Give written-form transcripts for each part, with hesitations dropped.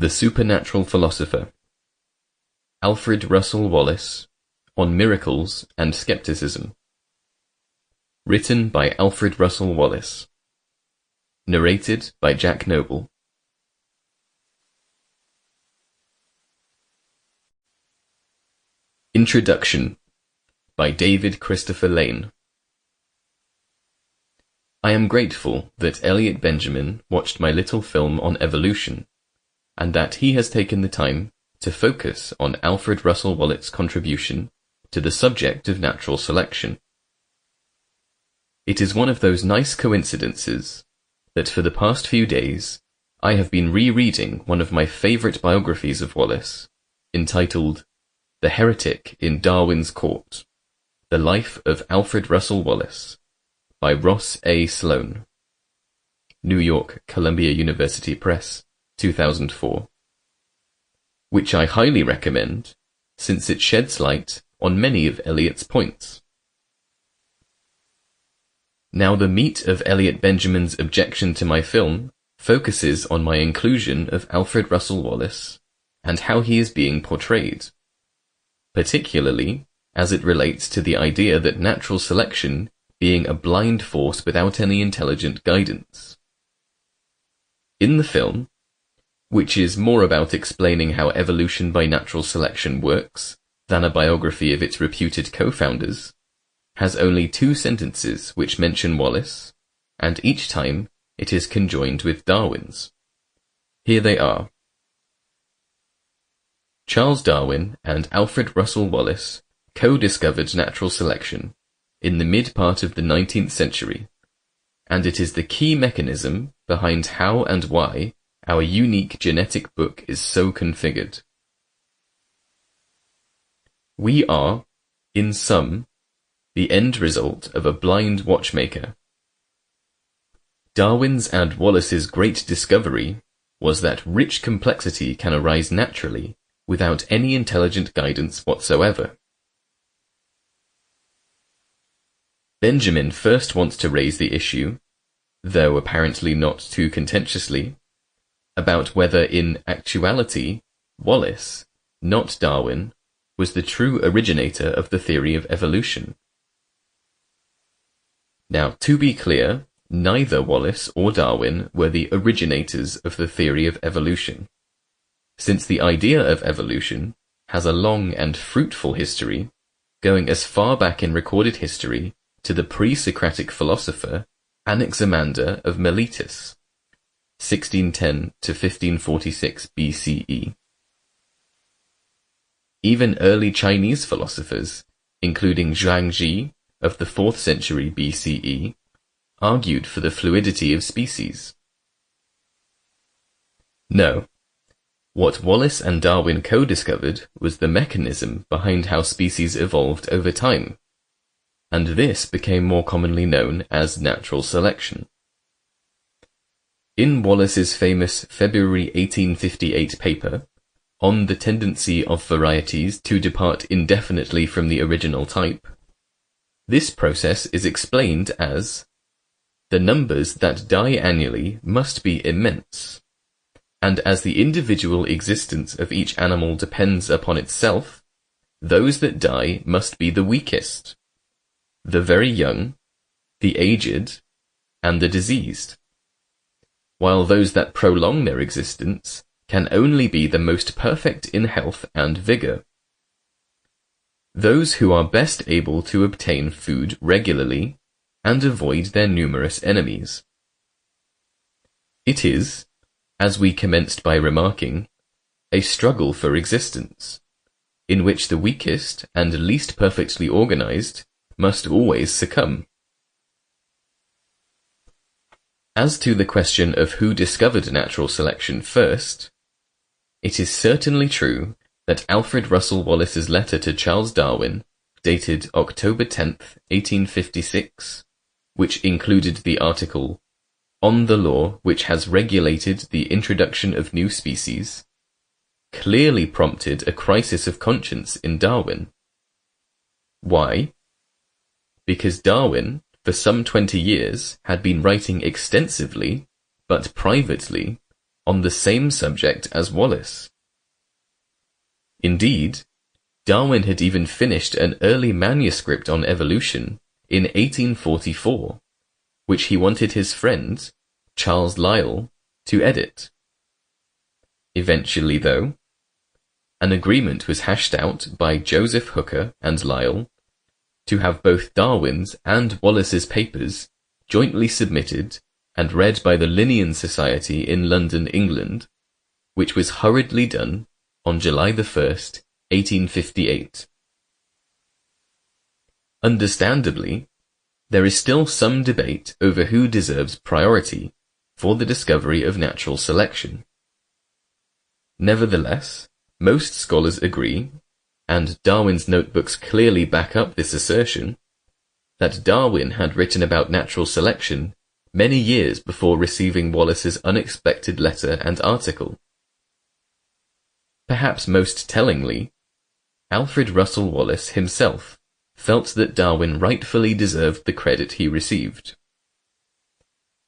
The Supernatural Philosopher. Alfred Russel Wallace, on Miracles and Skepticism. Written by Alfred Russel Wallace. Narrated by Jack Noble. Introduction by David Christopher Lane. I am grateful that Elliot Benjamin watched my little film on evolution, and that he has taken the time to focus on Alfred Russel Wallace's contribution to the subject of natural selection. It is one of those nice coincidences that for the past few days I have been rereading one of my favorite biographies of Wallace, entitled The Heretic in Darwin's Court, The Life of Alfred Russel Wallace, by Ross A. Sloan. New York, Columbia University Press, 2004. Which I highly recommend, since it sheds light on many of Eliot's points. Now the meat of Elliot Benjamin's objection to my film focuses on my inclusion of Alfred Russel Wallace and how he is being portrayed, particularly as it relates to the idea that natural selection being a blind force without any intelligent guidance. In the film, which is more about explaining how evolution by natural selection works than a biography of its reputed co-founders, has only 2 sentences which mention Wallace, and each time it is conjoined with Darwin's. Here they are. Charles Darwin and Alfred Russel Wallace co-discovered natural selection in the mid-part of the 19th century, and it is the key mechanism behind how and why our unique genetic book is so configured. We are, in sum, the end result of a blind watchmaker. Darwin's and Wallace's great discovery was that rich complexity can arise naturally without any intelligent guidance whatsoever. Benjamin first wants to raise the issue, though apparently not too contentiously, about whether in actuality Wallace, not Darwin, was the true originator of the theory of evolution. Now, to be clear, neither Wallace or Darwin were the originators of the theory of evolution, since the idea of evolution has a long and fruitful history, going as far back in recorded history to the pre-Socratic philosopher Anaximander of Miletus, 1610 to 1546 BCE. Even early Chinese philosophers, including Zhuangzi of the 4th century BCE, argued for the fluidity of species. No, what Wallace and Darwin co-discovered was the mechanism behind how species evolved over time, and this became more commonly known as natural selection. In Wallace's famous February 1858 paper, On the Tendency of Varieties to Depart Indefinitely from the Original Type, this process is explained as, the numbers that die annually must be immense, and as the individual existence of each animal depends upon itself, those that die must be the weakest, the very young, the aged, and the diseased, while those that prolong their existence can only be the most perfect in health and vigor. Those who are best able to obtain food regularly and avoid their numerous enemies. It is, as we commenced by remarking, a struggle for existence, in which the weakest and least perfectly organized must always succumb. As to the question of who discovered natural selection first, it is certainly true that Alfred Russel Wallace's letter to Charles Darwin, dated October 10th, 1856, which included the article, On the Law which has regulated the introduction of new species, clearly prompted a crisis of conscience in Darwin. Why? Because Darwin, for some 20 years, had been writing extensively, but privately, on the same subject as Wallace. Indeed, Darwin had even finished an early manuscript on evolution in 1844, which he wanted his friend, Charles Lyell, to edit. Eventually, though, an agreement was hashed out by Joseph Hooker and Lyell to have both Darwin's and Wallace's papers jointly submitted and read by the Linnean Society in London, England, which was hurriedly done on July 1st, 1858. Understandably, there is still some debate over who deserves priority for the discovery of natural selection. Nevertheless, most scholars agree, and Darwin's notebooks clearly back up this assertion, that Darwin had written about natural selection many years before receiving Wallace's unexpected letter and article. Perhaps most tellingly, Alfred Russel Wallace himself felt that Darwin rightfully deserved the credit he received.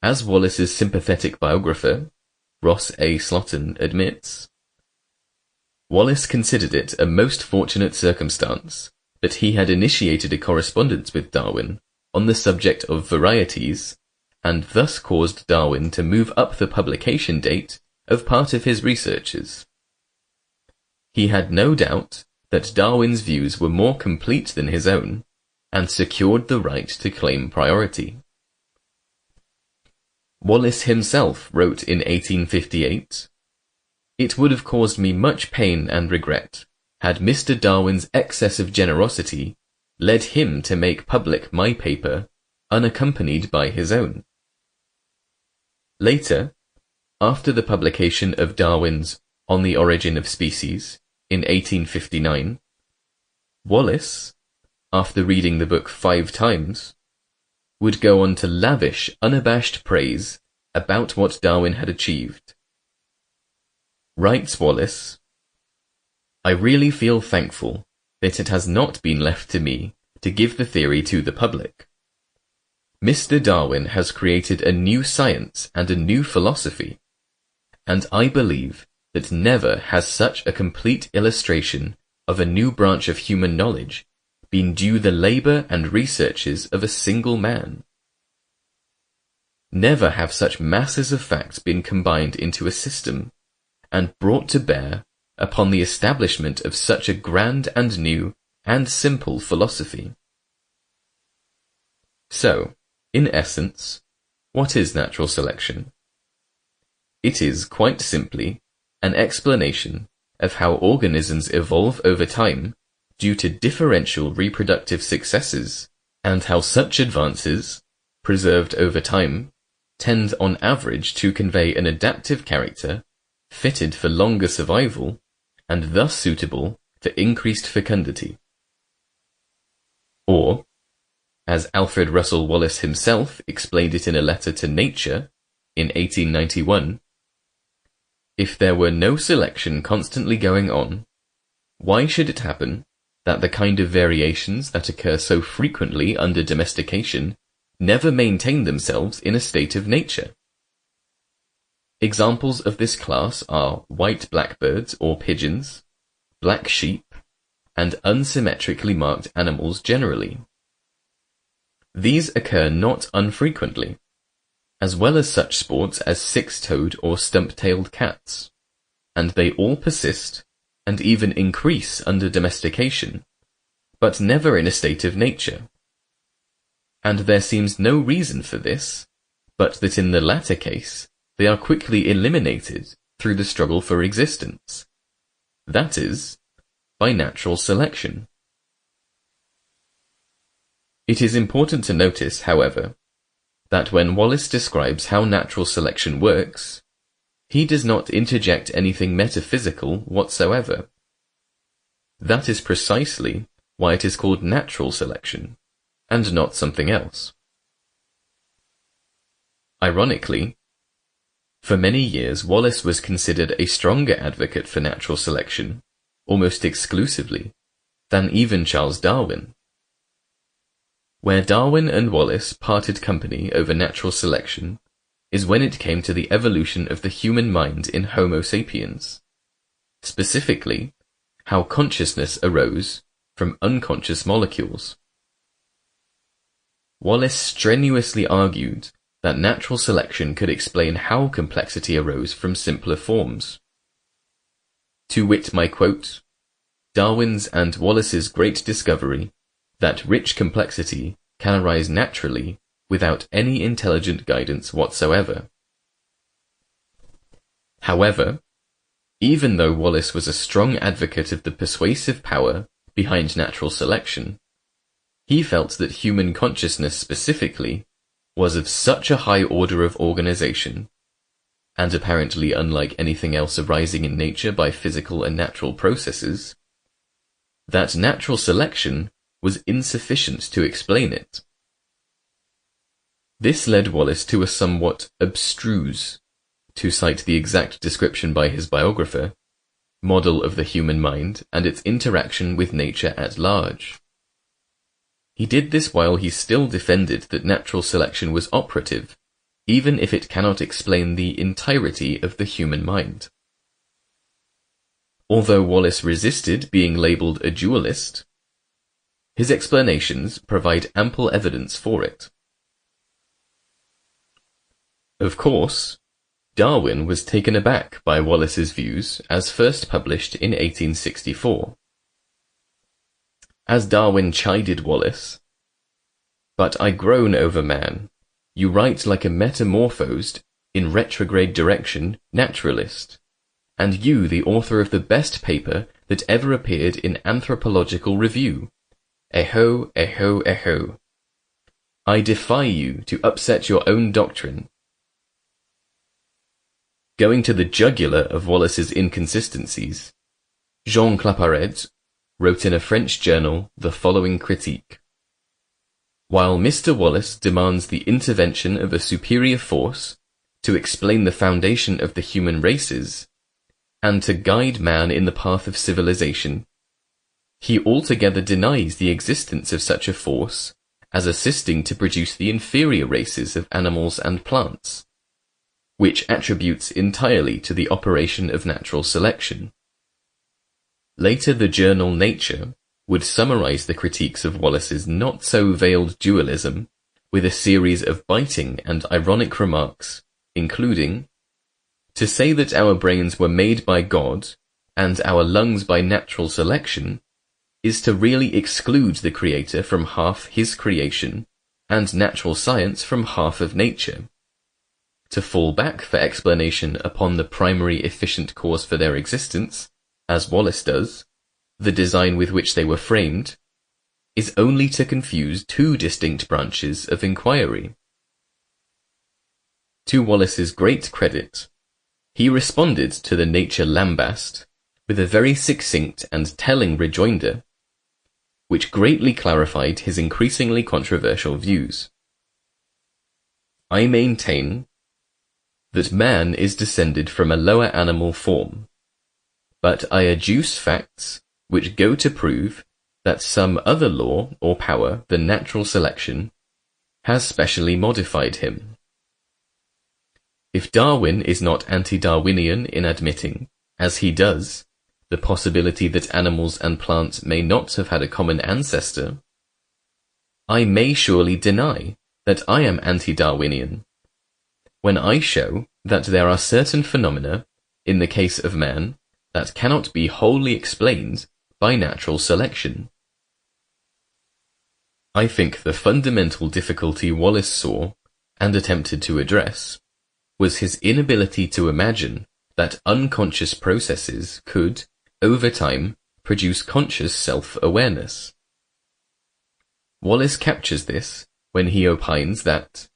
As Wallace's sympathetic biographer, Ross A. Slotton, admits, Wallace considered it a most fortunate circumstance that he had initiated a correspondence with Darwin on the subject of varieties, and thus caused Darwin to move up the publication date of part of his researches. He had no doubt that Darwin's views were more complete than his own, and secured the right to claim priority. Wallace himself wrote in 1858, "It would have caused me much pain and regret had Mr. Darwin's excess of generosity led him to make public my paper unaccompanied by his own." Later, after the publication of Darwin's On the Origin of Species in 1859, Wallace, after reading the book 5 times, would go on to lavish unabashed praise about what Darwin had achieved. Writes Wallace, "I really feel thankful that it has not been left to me to give the theory to the public. Mr. Darwin has created a new science and a new philosophy, and I believe that never has such a complete illustration of a new branch of human knowledge been due the labor and researches of a single man. Never have such masses of facts been combined into a system and brought to bear upon the establishment of such a grand and new and simple philosophy." So, in essence, what is natural selection? It is, quite simply, an explanation of how organisms evolve over time due to differential reproductive successes, and how such advances, preserved over time, tend on average to convey an adaptive character fitted for longer survival and thus suitable for increased fecundity. Or, as Alfred Russel Wallace himself explained it in a letter to Nature in 1891, if there were no selection constantly going on, why should it happen that the kind of variations that occur so frequently under domestication never maintain themselves in a state of nature? Examples of this class are white blackbirds or pigeons, black sheep, and unsymmetrically marked animals generally. These occur not unfrequently, as well as such sports as six-toed or stump-tailed cats, and they all persist and even increase under domestication, but never in a state of nature. And there seems no reason for this, but that in the latter case, they are quickly eliminated through the struggle for existence. That is, by natural selection. It is important to notice, however, that when Wallace describes how natural selection works, he does not interject anything metaphysical whatsoever. That is precisely why it is called natural selection, and not something else. Ironically, for many years Wallace was considered a stronger advocate for natural selection, almost exclusively, than even Charles Darwin. Where Darwin and Wallace parted company over natural selection, is when it came to the evolution of the human mind in Homo sapiens. Specifically, how consciousness arose from unconscious molecules. Wallace strenuously argued that natural selection could explain how complexity arose from simpler forms. To wit my quote, "Darwin's and Wallace's great discovery that rich complexity can arise naturally without any intelligent guidance whatsoever." However, even though Wallace was a strong advocate of the persuasive power behind natural selection, he felt that human consciousness specifically was of such a high order of organization, and apparently unlike anything else arising in nature by physical and natural processes, that natural selection was insufficient to explain it. This led Wallace to a somewhat abstruse, to cite the exact description by his biographer, model of the human mind and its interaction with nature at large. He did this while he still defended that natural selection was operative, even if it cannot explain the entirety of the human mind. Although Wallace resisted being labeled a dualist, his explanations provide ample evidence for it. Of course, Darwin was taken aback by Wallace's views as first published in 1864. As Darwin chided Wallace, "But I groan over man. You write like a metamorphosed, in retrograde direction, naturalist, and you the author of the best paper that ever appeared in Anthropological Review. Eho, eho, eho. I defy you to upset your own doctrine." Going to the jugular of Wallace's inconsistencies, Jean Claparède wrote in a French journal the following critique. While Mr. Wallace demands the intervention of a superior force to explain the foundation of the human races, and to guide man in the path of civilization, he altogether denies the existence of such a force as assisting to produce the inferior races of animals and plants, which attributes entirely to the operation of natural selection. Later the journal Nature would summarize the critiques of Wallace's not-so-veiled dualism with a series of biting and ironic remarks, including, "To say that our brains were made by God, and our lungs by natural selection, is to really exclude the Creator from half his creation, and natural science from half of nature. To fall back for explanation upon the primary efficient cause for their existence, as Wallace does, the design with which they were framed, is only to confuse two distinct branches of inquiry." To Wallace's great credit, he responded to the Nature lambast with a very succinct and telling rejoinder, which greatly clarified his increasingly controversial views. "I maintain that man is descended from a lower animal form, but I adduce facts which go to prove that some other law or power than natural selection has specially modified him. If Darwin is not anti-Darwinian in admitting, as he does, the possibility that animals and plants may not have had a common ancestor, I may surely deny that I am anti-Darwinian when I show that there are certain phenomena, in the case of man, that cannot be wholly explained by natural selection." I think the fundamental difficulty Wallace saw, and attempted to address, was his inability to imagine that unconscious processes could, over time, produce conscious self-awareness. Wallace captures this when he opines that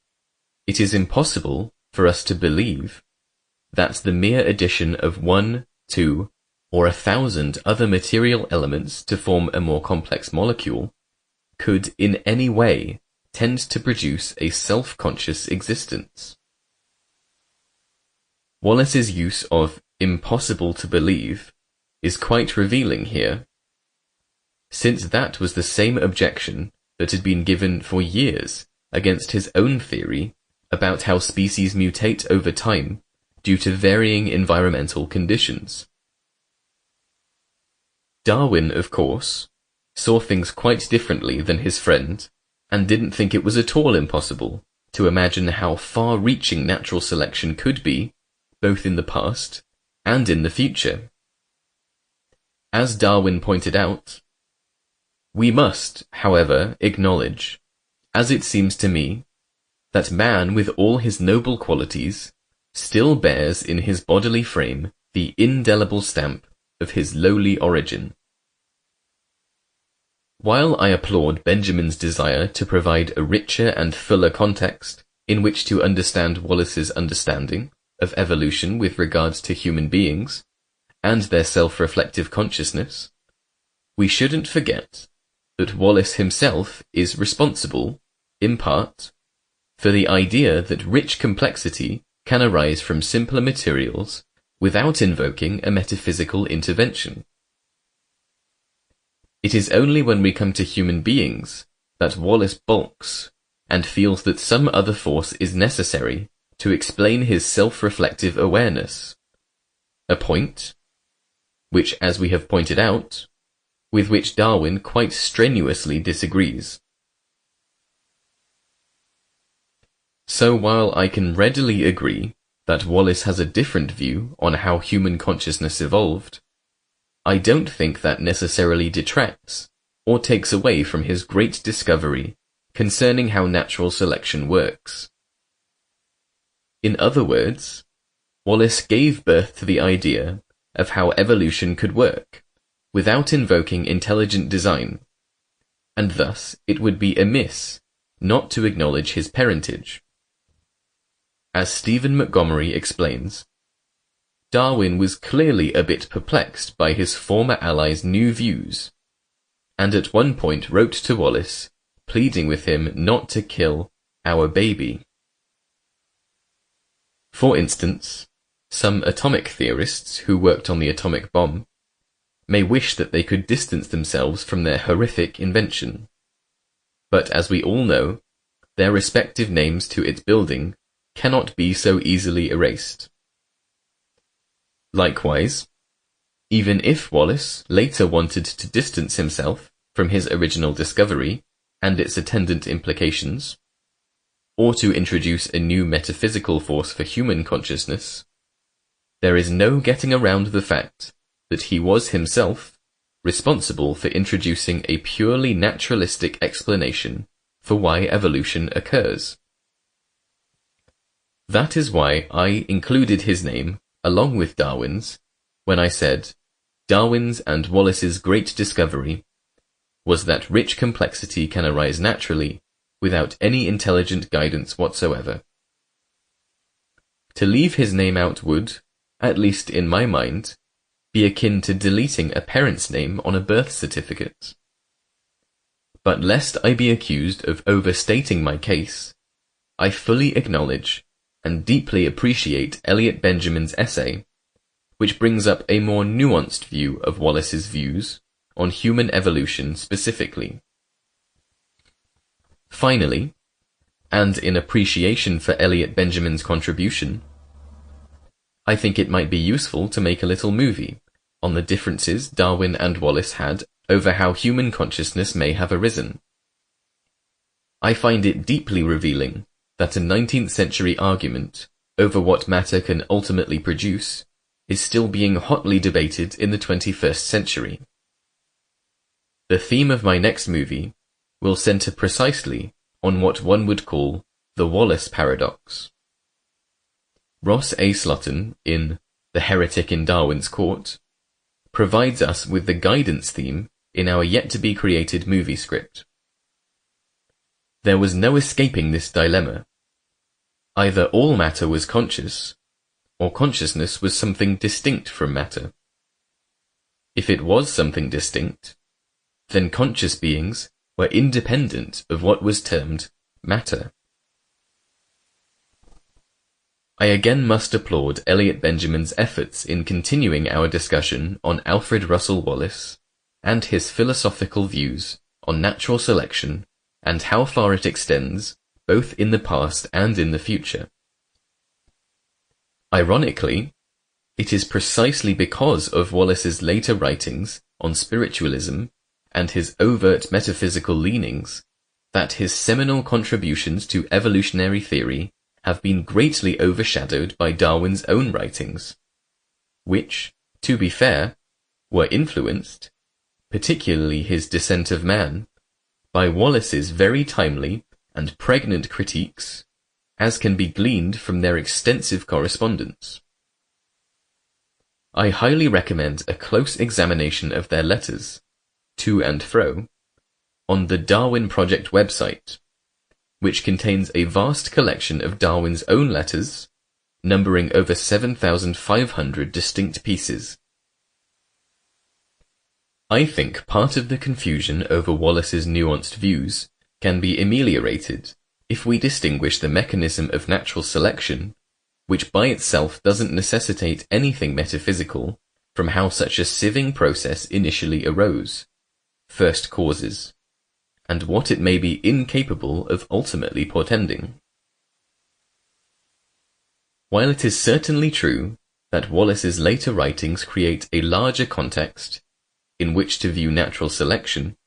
it is impossible for us to believe that the mere addition of 1, 2, or 1,000 other material elements to form a more complex molecule could in any way tend to produce a self-conscious existence. Wallace's use of "impossible to believe" is quite revealing here, since that was the same objection that had been given for years against his own theory about how species mutate over time due to varying environmental conditions. Darwin, of course, saw things quite differently than his friend and didn't think it was at all impossible to imagine how far-reaching natural selection could be, both in the past and in the future. As Darwin pointed out, we must, however, acknowledge, as it seems to me, that man with all his noble qualities still bears in his bodily frame the indelible stamp of his lowly origin. While I applaud Benjamin's desire to provide a richer and fuller context in which to understand Wallace's understanding of evolution with regards to human beings and their self-reflective consciousness, we shouldn't forget that Wallace himself is responsible, in part, for the idea that rich complexity can arise from simpler materials without invoking a metaphysical intervention. It is only when we come to human beings that Wallace balks and feels that some other force is necessary to explain his self-reflective awareness, a point which, as we have pointed out, with which Darwin quite strenuously disagrees. So while I can readily agree that Wallace has a different view on how human consciousness evolved, I don't think that necessarily detracts or takes away from his great discovery concerning how natural selection works. In other words, Wallace gave birth to the idea of how evolution could work without invoking intelligent design, and thus it would be amiss not to acknowledge his parentage. As Stephen Montgomery explains, Darwin was clearly a bit perplexed by his former ally's new views, and at one point wrote to Wallace, pleading with him not to kill our baby. For instance, some atomic theorists who worked on the atomic bomb may wish that they could distance themselves from their horrific invention, but as we all know, their respective names to its building cannot be so easily erased. Likewise, even if Wallace later wanted to distance himself from his original discovery and its attendant implications, or to introduce a new metaphysical force for human consciousness, there is no getting around the fact that he was himself responsible for introducing a purely naturalistic explanation for why evolution occurs. That is why I included his name along with Darwin's when I said Darwin's and Wallace's great discovery was that rich complexity can arise naturally without any intelligent guidance whatsoever. To leave his name out would, at least in my mind, be akin to deleting a parent's name on a birth certificate. But lest I be accused of overstating my case, I fully acknowledge and deeply appreciate Elliot Benjamin's essay, which brings up a more nuanced view of Wallace's views on human evolution specifically. Finally, and in appreciation for Elliot Benjamin's contribution, I think it might be useful to make a little movie on the differences Darwin and Wallace had over how human consciousness may have arisen. I find it deeply revealing that a 19th century argument over what matter can ultimately produce is still being hotly debated in the 21st century. The theme of my next movie will center precisely on what one would call the Wallace paradox. Ross A. Slotton, in The Heretic in Darwin's Court, provides us with the guidance theme in our yet-to-be-created movie script. There was no escaping this dilemma. Either all matter was conscious, or consciousness was something distinct from matter. If it was something distinct, then conscious beings were independent of what was termed matter. I again must applaud Elliot Benjamin's efforts in continuing our discussion on Alfred Russel Wallace and his philosophical views on natural selection and how far it extends both in the past and in the future. Ironically, it is precisely because of Wallace's later writings on spiritualism and his overt metaphysical leanings that his seminal contributions to evolutionary theory have been greatly overshadowed by Darwin's own writings, which, to be fair, were influenced, particularly his Descent of Man, by Wallace's very timely and pregnant critiques, as can be gleaned from their extensive correspondence. I highly recommend a close examination of their letters, to and fro, on the Darwin Project website, which contains a vast collection of Darwin's own letters, numbering over 7,500 distinct pieces. I think part of the confusion over Wallace's nuanced views can be ameliorated if we distinguish the mechanism of natural selection, which by itself doesn't necessitate anything metaphysical, from how such a sieving process initially arose, first causes, and what it may be incapable of ultimately portending. While it is certainly true that Wallace's later writings create a larger context in which to view natural selection,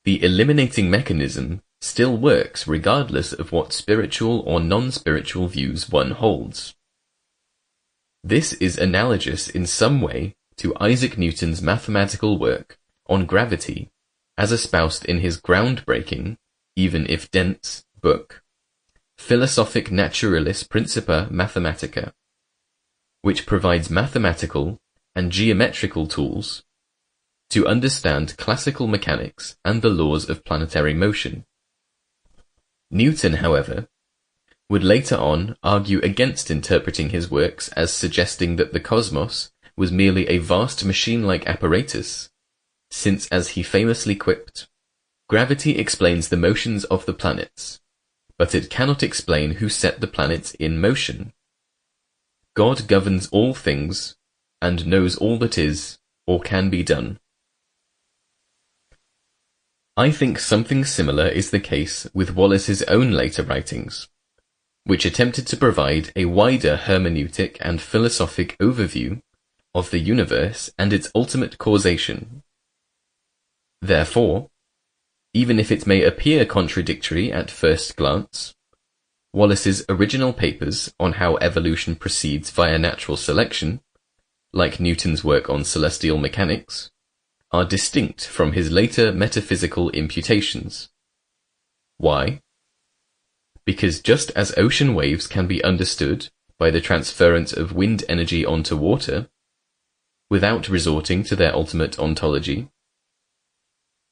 the eliminating mechanism still works regardless of what spiritual or non-spiritual views one holds. This is analogous in some way to Isaac Newton's mathematical work on gravity, as espoused in his groundbreaking, even if dense, book, Philosophic Naturalis Principia Mathematica, which provides mathematical and geometrical tools to understand classical mechanics and the laws of planetary motion. Newton, however, would later on argue against interpreting his works as suggesting that the cosmos was merely a vast machine-like apparatus, since, as he famously quipped, gravity explains the motions of the planets, but it cannot explain who set the planets in motion. God governs all things, and knows all that is, or can be done. I think something similar is the case with Wallace's own later writings, which attempted to provide a wider hermeneutic and philosophic overview of the universe and its ultimate causation. Therefore, even if it may appear contradictory at first glance, Wallace's original papers on how evolution proceeds via natural selection, like Newton's work on celestial mechanics, are distinct from his later metaphysical imputations. Why? Because just as ocean waves can be understood by the transference of wind energy onto water, without resorting to their ultimate ontology,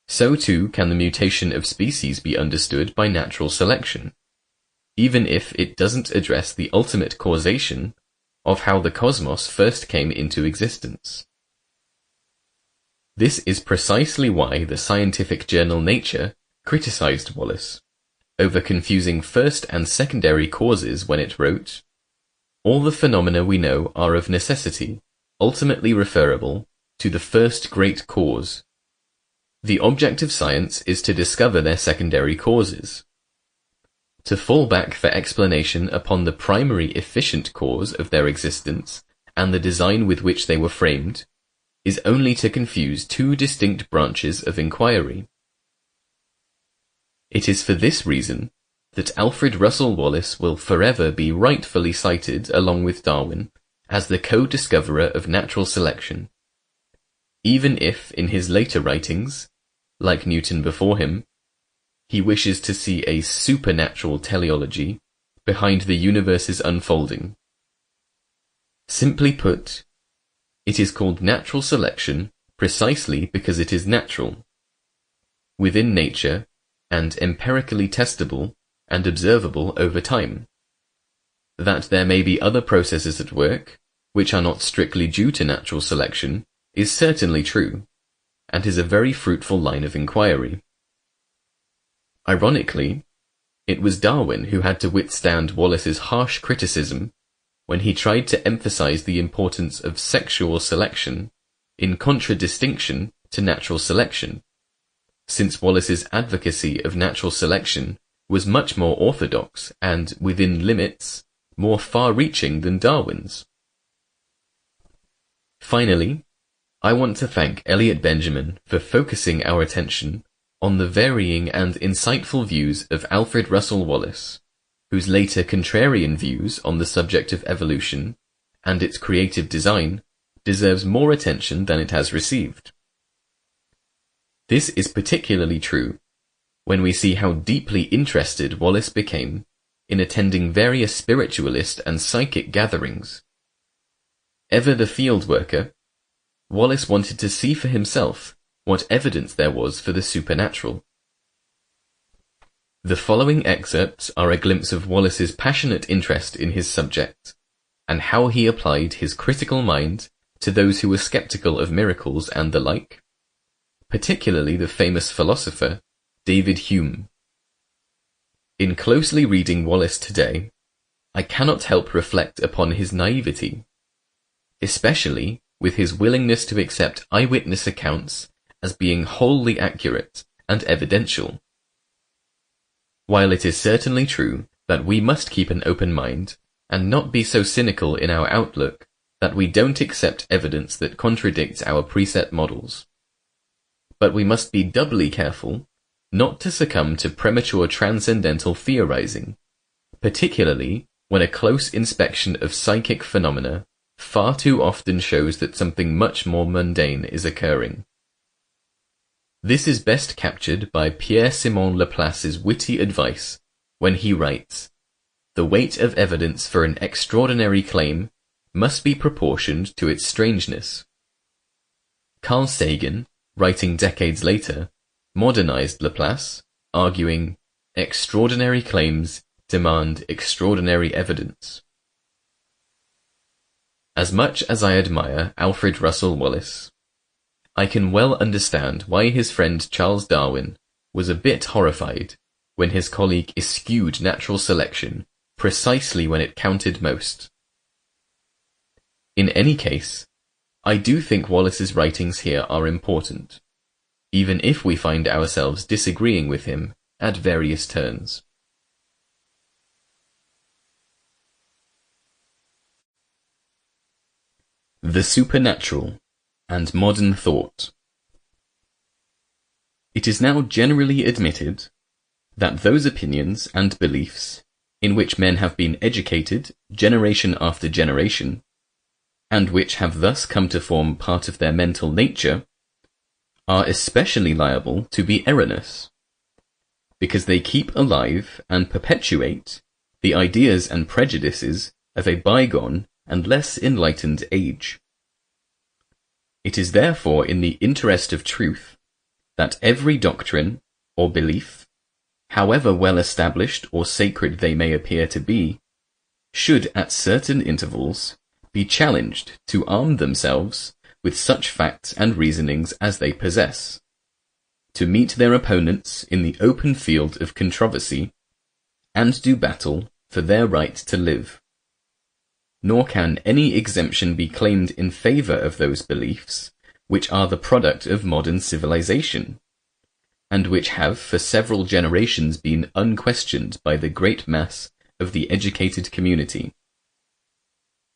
so too can the mutation of species be understood by natural selection, even if it doesn't address the ultimate causation of how the cosmos first came into existence. This is precisely why the scientific journal Nature criticized Wallace over confusing first and secondary causes when it wrote, "All the phenomena we know are of necessity, ultimately referable to the first great cause. The object of science is to discover their secondary causes. To fall back for explanation upon the primary efficient cause of their existence and the design with which they were framed is only to confuse two distinct branches of inquiry." It is for this reason that Alfred Russel Wallace will forever be rightfully cited along with Darwin as the co-discoverer of natural selection, even if in his later writings, like Newton before him, he wishes to see a supernatural teleology behind the universe's unfolding. Simply put, it is called natural selection precisely because it is natural, within nature, and empirically testable and observable over time. That there may be other processes at work, which are not strictly due to natural selection, is certainly true, and is a very fruitful line of inquiry. Ironically, it was Darwin who had to withstand Wallace's harsh criticism when he tried to emphasize the importance of sexual selection in contradistinction to natural selection, since Wallace's advocacy of natural selection was much more orthodox and, within limits, more far-reaching than Darwin's. Finally, I want to thank Elliot Benjamin for focusing our attention on the varying and insightful views of Alfred Russel Wallace, whose later contrarian views on the subject of evolution and its creative design deserves more attention than it has received. This is particularly true when we see how deeply interested Wallace became in attending various spiritualist and psychic gatherings. Ever the field worker, Wallace wanted to see for himself what evidence there was for the supernatural. The following excerpts are a glimpse of Wallace's passionate interest in his subject, and how he applied his critical mind to those who were skeptical of miracles and the like, particularly the famous philosopher David Hume. In closely reading Wallace today, I cannot help reflect upon his naivety, especially with his willingness to accept eyewitness accounts as being wholly accurate and evidential. While it is certainly true that we must keep an open mind and not be so cynical in our outlook that we don't accept evidence that contradicts our preset models, but we must be doubly careful not to succumb to premature transcendental theorizing, particularly when a close inspection of psychic phenomena far too often shows that something much more mundane is occurring. This is best captured by Pierre-Simon Laplace's witty advice when he writes, "The weight of evidence for an extraordinary claim must be proportioned to its strangeness." Carl Sagan, writing decades later, modernized Laplace, arguing, "Extraordinary claims demand extraordinary evidence." As much as I admire Alfred Russel Wallace, I can well understand why his friend Charles Darwin was a bit horrified when his colleague eschewed natural selection precisely when it counted most. In any case, I do think Wallace's writings here are important, even if we find ourselves disagreeing with him at various turns. The supernatural and modern thought. It is now generally admitted that those opinions and beliefs in which men have been educated generation after generation, and which have thus come to form part of their mental nature, are especially liable to be erroneous, because they keep alive and perpetuate the ideas and prejudices of a bygone and less enlightened age. It is therefore in the interest of truth that every doctrine or belief, however well established or sacred they may appear to be, should at certain intervals be challenged to arm themselves with such facts and reasonings as they possess, to meet their opponents in the open field of controversy, and do battle for their right to live. Nor can any exemption be claimed in favor of those beliefs which are the product of modern civilization, and which have for several generations been unquestioned by the great mass of the educated community.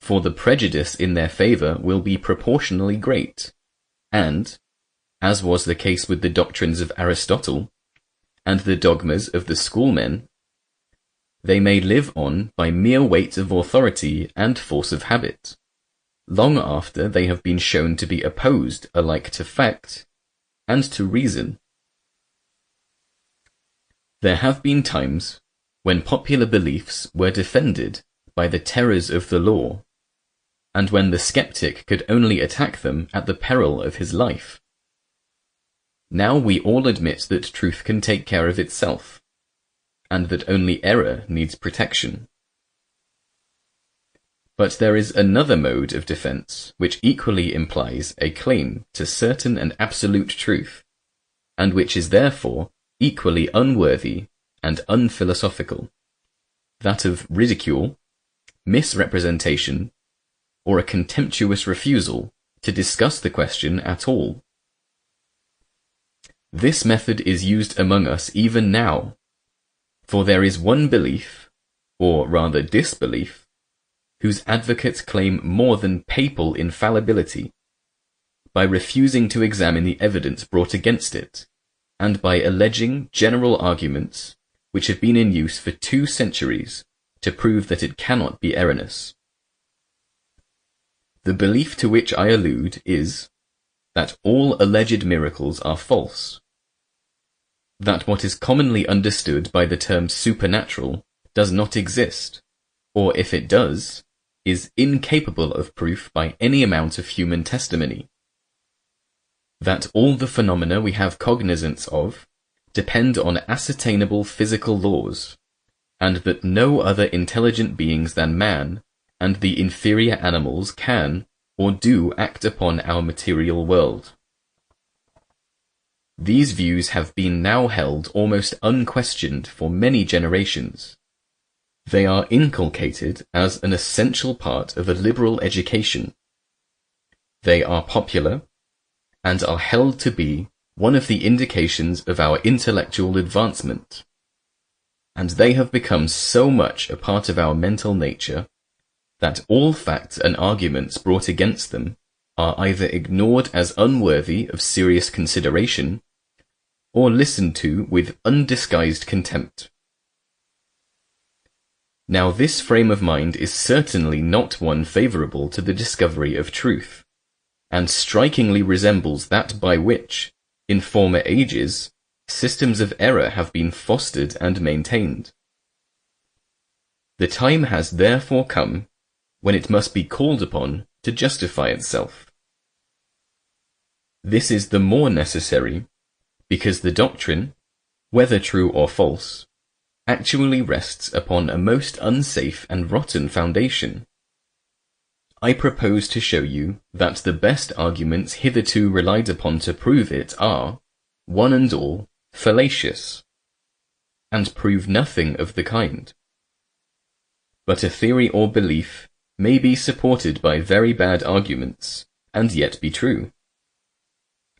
For the prejudice in their favor will be proportionally great, and, as was the case with the doctrines of Aristotle, and the dogmas of the schoolmen, they may live on by mere weight of authority and force of habit, long after they have been shown to be opposed alike to fact and to reason. There have been times when popular beliefs were defended by the terrors of the law, and when the skeptic could only attack them at the peril of his life. Now we all admit that truth can take care of itself, and that only error needs protection. But there is another mode of defense which equally implies a claim to certain and absolute truth, and which is therefore equally unworthy and unphilosophical, that of ridicule, misrepresentation, or a contemptuous refusal to discuss the question at all. This method is used among us even now, For there is one belief, or rather disbelief, whose advocates claim more than papal infallibility, by refusing to examine the evidence brought against it, and by alleging general arguments which have been in use for 2 centuries to prove that it cannot be erroneous. The belief to which I allude is that all alleged miracles are false, that what is commonly understood by the term supernatural does not exist, or if it does, is incapable of proof by any amount of human testimony, that all the phenomena we have cognizance of depend on ascertainable physical laws, and that no other intelligent beings than man and the inferior animals can or do act upon our material world. These views have been now held almost unquestioned for many generations. They are inculcated as an essential part of a liberal education. They are popular, and are held to be one of the indications of our intellectual advancement. And they have become so much a part of our mental nature that all facts and arguments brought against them are either ignored as unworthy of serious consideration, or listened to with undisguised contempt. Now this frame of mind is certainly not one favourable to the discovery of truth, and strikingly resembles that by which, in former ages, systems of error have been fostered and maintained. The time has therefore come when it must be called upon to justify itself. This is the more necessary because the doctrine, whether true or false, actually rests upon a most unsafe and rotten foundation. I propose to show you that the best arguments hitherto relied upon to prove it are, one and all, fallacious, and prove nothing of the kind. But a theory or belief may be supported by very bad arguments, and yet be true,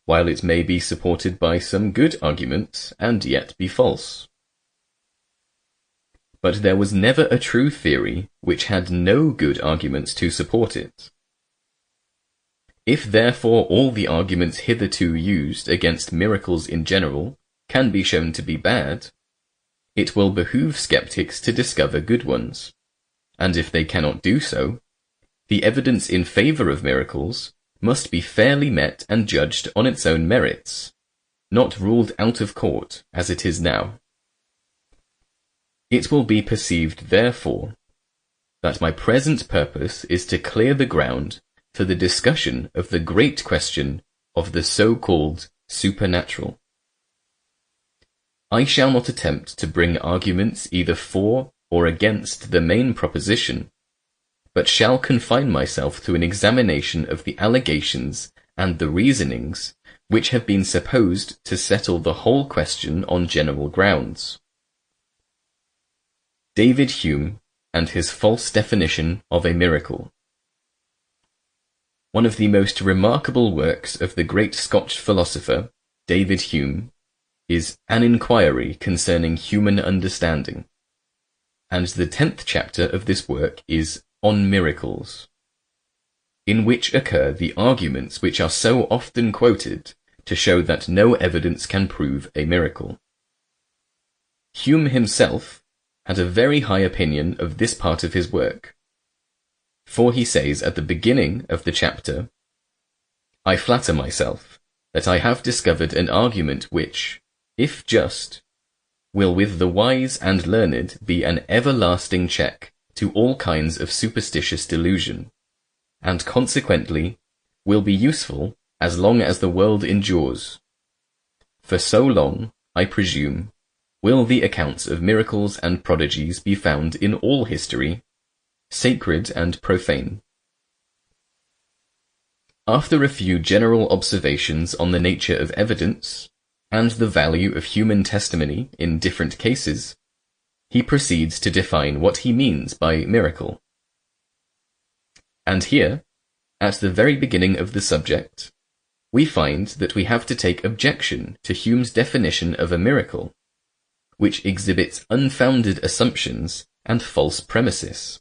while it may be supported by some good arguments, and yet be false. But there was never a true theory which had no good arguments to support it. If therefore all the arguments hitherto used against miracles in general can be shown to be bad, it will behoove skeptics to discover good ones, and if they cannot do so, the evidence in favour of miracles must be fairly met and judged on its own merits, not ruled out of court as it is now. It will be perceived, therefore, that my present purpose is to clear the ground for the discussion of the great question of the so-called supernatural. I shall not attempt to bring arguments either for or against the main proposition, but shall confine myself to an examination of the allegations and the reasonings which have been supposed to settle the whole question on general grounds. David Hume and his false definition of a miracle. One of the most remarkable works of the great Scotch philosopher, David Hume, is An Inquiry Concerning Human Understanding, and the 10th chapter of this work is On Miracles, in which occur the arguments which are so often quoted to show that no evidence can prove a miracle. Hume himself had a very high opinion of this part of his work, for he says at the beginning of the chapter, "I flatter myself that I have discovered an argument which, if just, will with the wise and learned be an everlasting check to all kinds of superstitious delusion, and consequently will be useful as long as the world endures. For so long, I presume, will the accounts of miracles and prodigies be found in all history, sacred and profane." After a few general observations on the nature of evidence, and the value of human testimony in different cases, he proceeds to define what he means by miracle. And here, at the very beginning of the subject, we find that we have to take objection to Hume's definition of a miracle, which exhibits unfounded assumptions and false premises.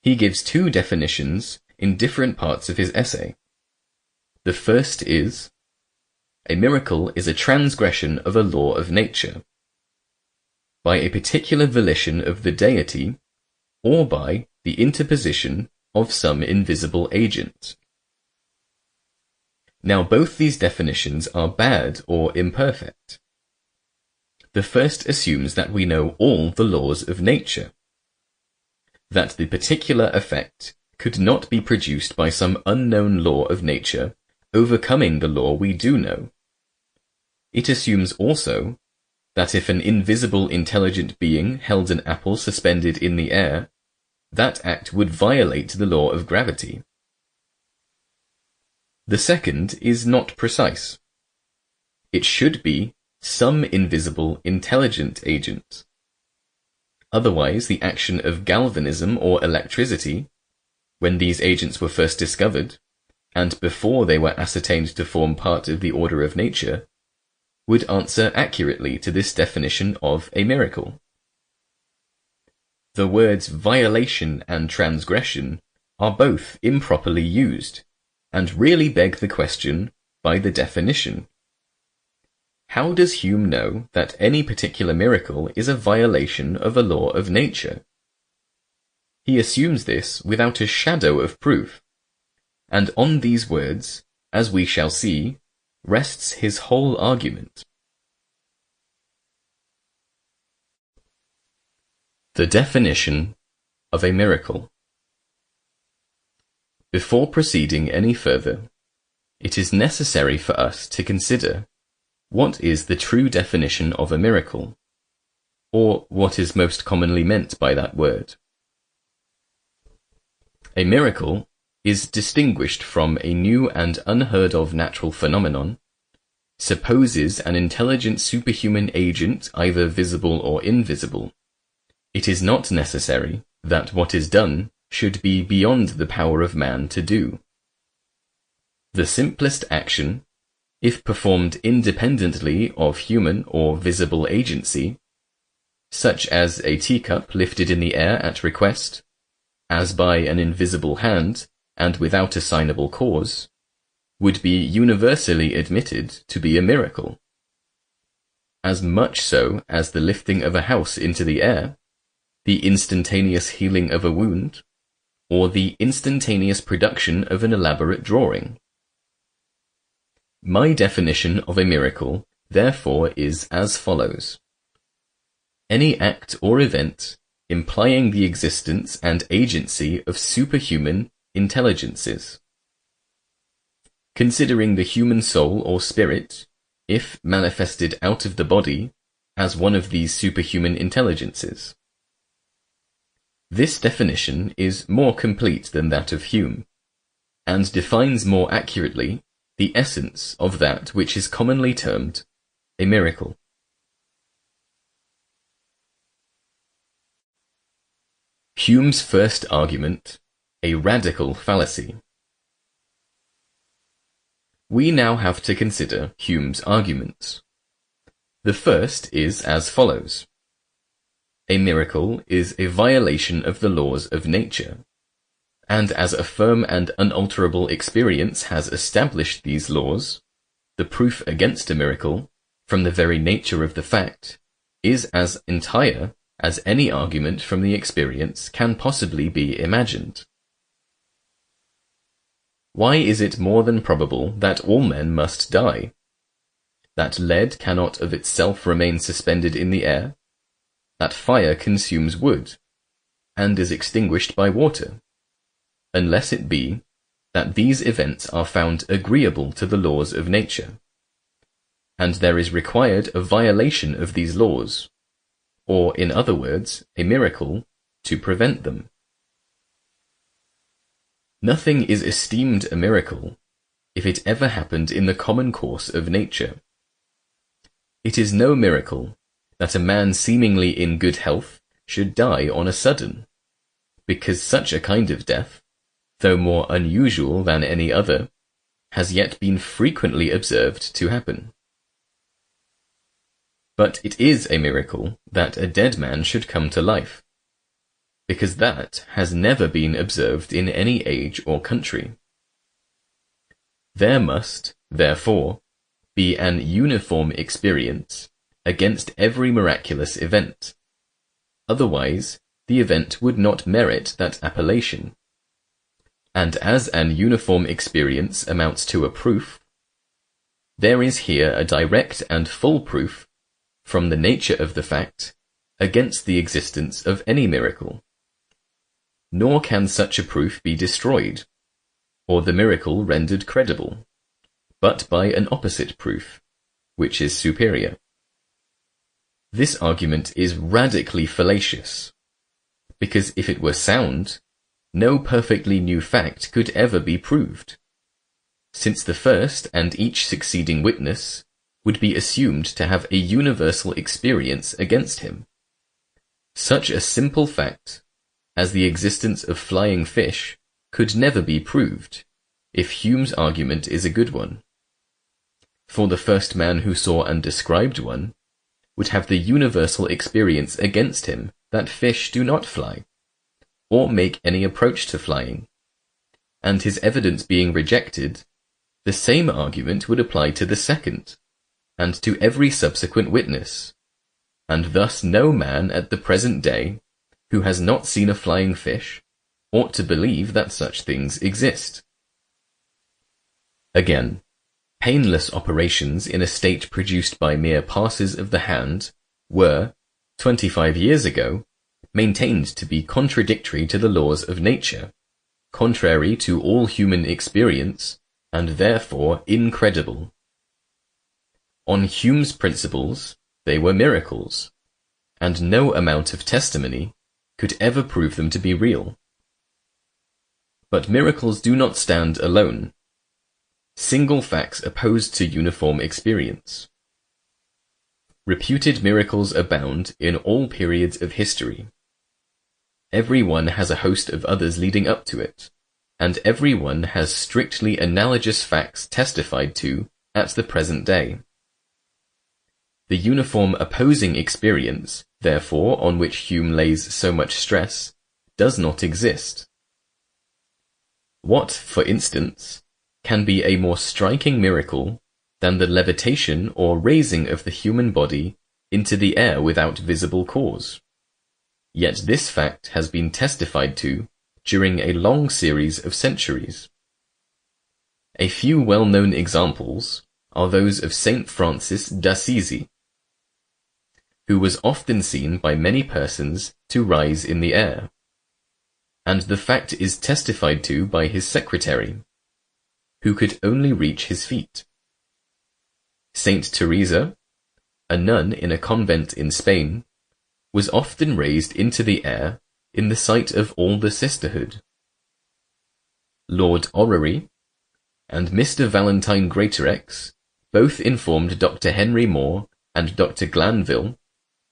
He gives two definitions in different parts of his essay. The first is, a miracle is a transgression of a law of nature, by a particular volition of the deity, or by the interposition of some invisible agent. Now both these definitions are bad or imperfect. The first assumes that we know all the laws of nature, that the particular effect could not be produced by some unknown law of nature overcoming the law we do know. It assumes also that if an invisible intelligent being held an apple suspended in the air, that act would violate the law of gravity. The second is not precise. It should be some invisible intelligent agent. Otherwise, the action of galvanism or electricity, when these agents were first discovered, and before they were ascertained to form part of the order of nature, would answer accurately to this definition of a miracle. The words violation and transgression are both improperly used, and really beg the question by the definition. How does Hume know that any particular miracle is a violation of a law of nature? He assumes this without a shadow of proof, and on these words, as we shall see, rests his whole argument. The definition of a miracle. Before proceeding any further, it is necessary for us to consider what is the true definition of a miracle, or what is most commonly meant by that word. A miracle is distinguished from a new and unheard of natural phenomenon, supposes an intelligent superhuman agent either visible or invisible. It is not necessary that what is done should be beyond the power of man to do. The simplest action, if performed independently of human or visible agency, such as a teacup lifted in the air at request, as by an invisible hand and without assignable cause, would be universally admitted to be a miracle. As much so as the lifting of a house into the air, the instantaneous healing of a wound, or the instantaneous production of an elaborate drawing. My definition of a miracle, therefore, is as follows. Any act or event implying the existence and agency of superhuman intelligences. Considering the human soul or spirit, if manifested out of the body, as one of these superhuman intelligences. This definition is more complete than that of Hume, and defines more accurately the essence of that which is commonly termed a miracle. Hume's first argument, a radical fallacy. We now have to consider Hume's arguments. The first is as follows. A miracle is a violation of the laws of nature, and as a firm and unalterable experience has established these laws, the proof against a miracle, from the very nature of the fact, is as entire as any argument from the experience can possibly be imagined. Why is it more than probable that all men must die? That lead cannot of itself remain suspended in the air? That fire consumes wood, and is extinguished by water, unless it be that these events are found agreeable to the laws of nature, and there is required a violation of these laws, or in other words, a miracle, to prevent them. Nothing is esteemed a miracle if it ever happened in the common course of nature. It is no miracle that a man seemingly in good health should die on a sudden, because such a kind of death, though more unusual than any other, has yet been frequently observed to happen. But it is a miracle that a dead man should come to life, because that has never been observed in any age or country. There must, therefore, be an uniform experience against every miraculous event. Otherwise, the event would not merit that appellation. And as an uniform experience amounts to a proof, there is here a direct and full proof from the nature of the fact against the existence of any miracle. Nor can such a proof be destroyed, or the miracle rendered credible, but by an opposite proof, which is superior. This argument is radically fallacious, because if it were sound, no perfectly new fact could ever be proved, since the first and each succeeding witness would be assumed to have a universal experience against him. Such a simple fact as the existence of flying fish could never be proved, if Hume's argument is a good one. For the first man who saw and described one would have the universal experience against him that fish do not fly, or make any approach to flying, and his evidence being rejected, the same argument would apply to the second, and to every subsequent witness, and thus no man at the present day, who has not seen a flying fish, ought to believe that such things exist. Again, painless operations in a state produced by mere passes of the hand were, 25 years ago, maintained to be contradictory to the laws of nature, contrary to all human experience, and therefore incredible. On Hume's principles, they were miracles, and no amount of testimony could ever prove them to be real. But miracles do not stand alone. Single facts opposed to uniform experience. Reputed miracles abound in all periods of history. Every one has a host of others leading up to it, and every one has strictly analogous facts testified to at the present day. The uniform opposing experience, therefore, on which Hume lays so much stress, does not exist. What, for instance, can be a more striking miracle than the levitation or raising of the human body into the air without visible cause? Yet this fact has been testified to during a long series of centuries. A few well-known examples are those of Saint Francis d'Assisi, who was often seen by many persons to rise in the air, and the fact is testified to by his secretary, who could only reach his feet. Saint Teresa, a nun in a convent in Spain, was often raised into the air in the sight of all the sisterhood. Lord Orrery and Mr. Valentine Greatorex both informed Dr. Henry Moore and Dr. Glanville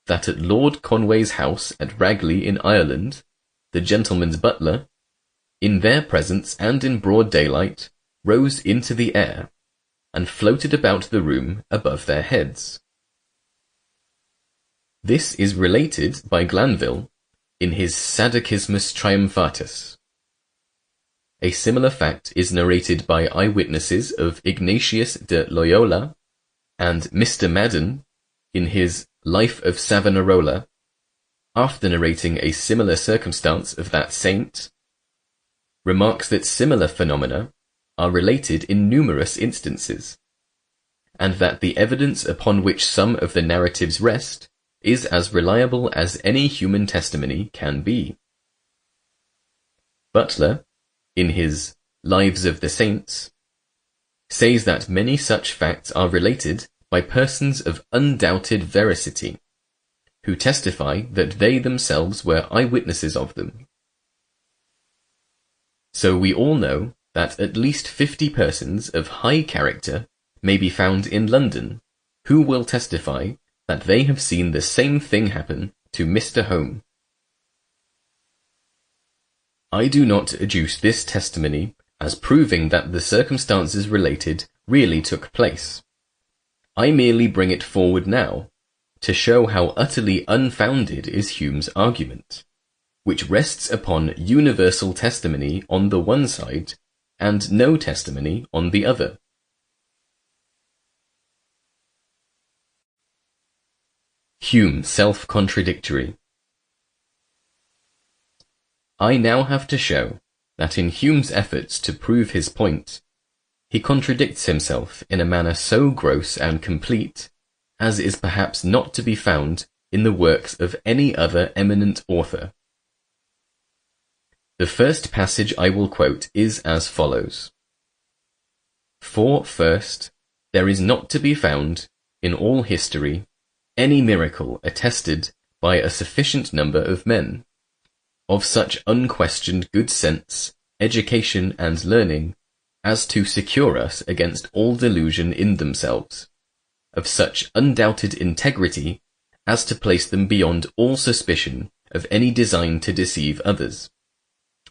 that at Lord Conway's house at Ragley in Ireland, the gentleman's butler, in their presence and in broad daylight, rose into the air, and floated about the room above their heads. This is related by Glanville in his Sadducismus Triumphatus. A similar fact is narrated by eyewitnesses of Ignatius de Loyola, and Mr. Madden, in his Life of Savonarola, after narrating a similar circumstance of that saint, remarks that similar phenomena are related in numerous instances, and that the evidence upon which some of the narratives rest is as reliable as any human testimony can be. Butler, in his Lives of the Saints, says that many such facts are related by persons of undoubted veracity, who testify that they themselves were eyewitnesses of them. So we all know that at least 50 persons of high character may be found in London, who will testify that they have seen the same thing happen to Mr. Home. I do not adduce this testimony as proving that the circumstances related really took place. I merely bring it forward now, to show how utterly unfounded is Hume's argument, which rests upon universal testimony on the one side and no testimony on the other. Hume self-contradictory. I now have to show that in Hume's efforts to prove his point, he contradicts himself in a manner so gross and complete as is perhaps not to be found in the works of any other eminent author. The first passage I will quote is as follows. For first, there is not to be found, in all history, any miracle attested by a sufficient number of men, of such unquestioned good sense, education, and learning, as to secure us against all delusion in themselves, of such undoubted integrity as to place them beyond all suspicion of any design to deceive others,